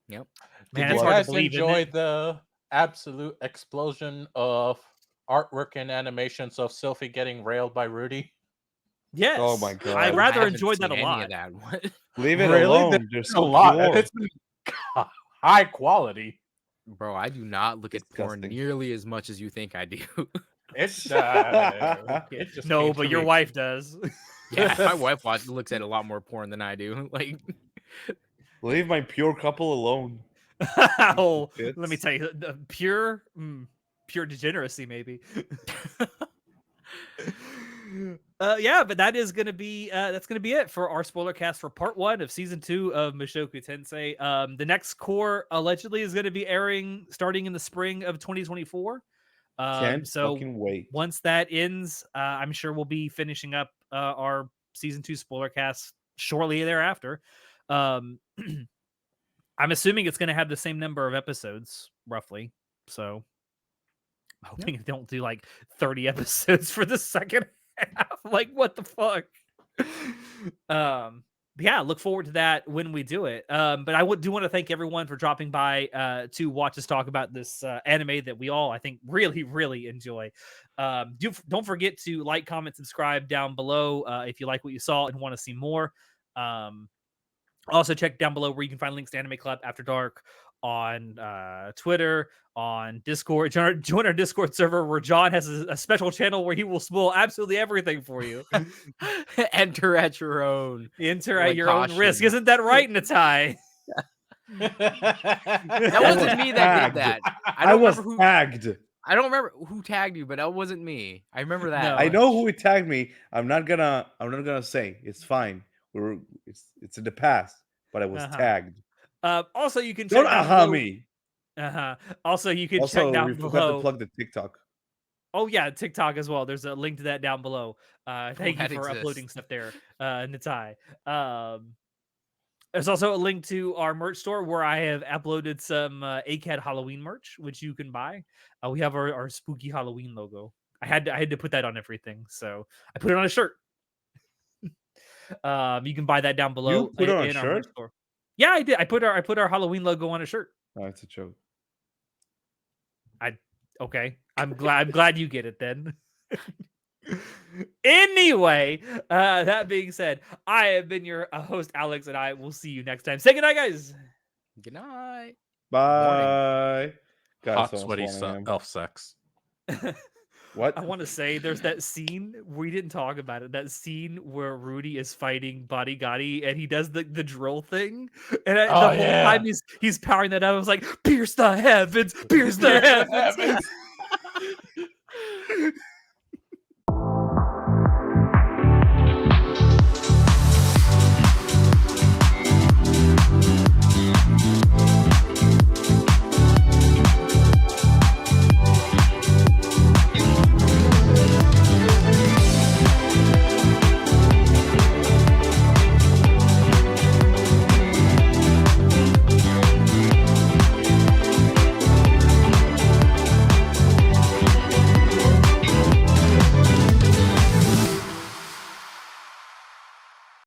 Yep. Man, Did it's you hard to guys believe. Isn't enjoy it? the absolute explosion of artwork and animations of Sylphie getting railed by Rudy? Yes. Oh my God. I I rather haven't enjoyed that a seen any lot. of that. What? Leave it Really? alone. They're A so lot, and pure. it's high quality. Bro, I do not look at porn Disgusting. nearly as much as you think I do. It's it just No, came but to your me. wife does. Yeah, my wife looks at a lot more porn than I do. Like, Leave my pure couple alone. Oh, let me Tits. tell you, the pure degeneracy, maybe. Yeah, but that is gonna be that's gonna be it for our spoiler cast for part 1 of season 2 of Mushoku Tensei. The next core allegedly is gonna be airing starting in the spring of 2024. Can't So fucking wait. once that ends, I'm sure we'll be finishing up our season 2 spoiler cast shortly thereafter. I'm assuming it's going to have the same number of episodes, roughly. So I'm hoping they don't do like 30 episodes for the second half. Like, what the fuck? Yeah, look forward to that when we do it. But I do want to thank everyone for dropping by to watch us talk about this anime that we all, I think, really, really enjoy. Don't forget to like, comment, subscribe down below if you like what you saw and want to see more. Also, check down below where you can find links to Anime Club After Dark on Twitter, on Discord. Join our Discord server where John has a special channel where he will spoil absolutely everything for you. enter at your own. Enter at Like your own risk. caution. Isn't that right, Natai? That wasn't me that did that. I was tagged. I don't remember who tagged you, but that wasn't me. I remember that. No. I know who tagged me. I'm not gonna say. It's fine. It's in the past, but I was tagged. Also, you can check Don't down aha below. me. Also, you can Also, check down we forgot below. to plug the TikTok. Oh yeah, TikTok as well. There's a link to that down below. Thank you that for uploading exists. stuff there, Natai. There's also a link to our merch store where I have uploaded some ACAD Halloween merch, which you can buy. We have our spooky Halloween logo. I had to put that on everything, so I put it on a shirt. You can buy that down below. You put it on a in our merch shirt? store. Yeah, I did. I put our Halloween logo on a shirt. Oh, it's a joke. Okay. I'm glad you get it then. Anyway, that being said, I have been your host, Alex, and I will see you next time. Say goodnight, guys. Good night. Bye. God, Hot, it's almost sweaty 1 a.m. elf sex. What? I want to say there's that scene, we didn't talk about it, that scene where Rudy is fighting Body Gotti and he does the drill thing. And the whole time he's powering that up, I was like, pierce the heavens, pierce the heavens.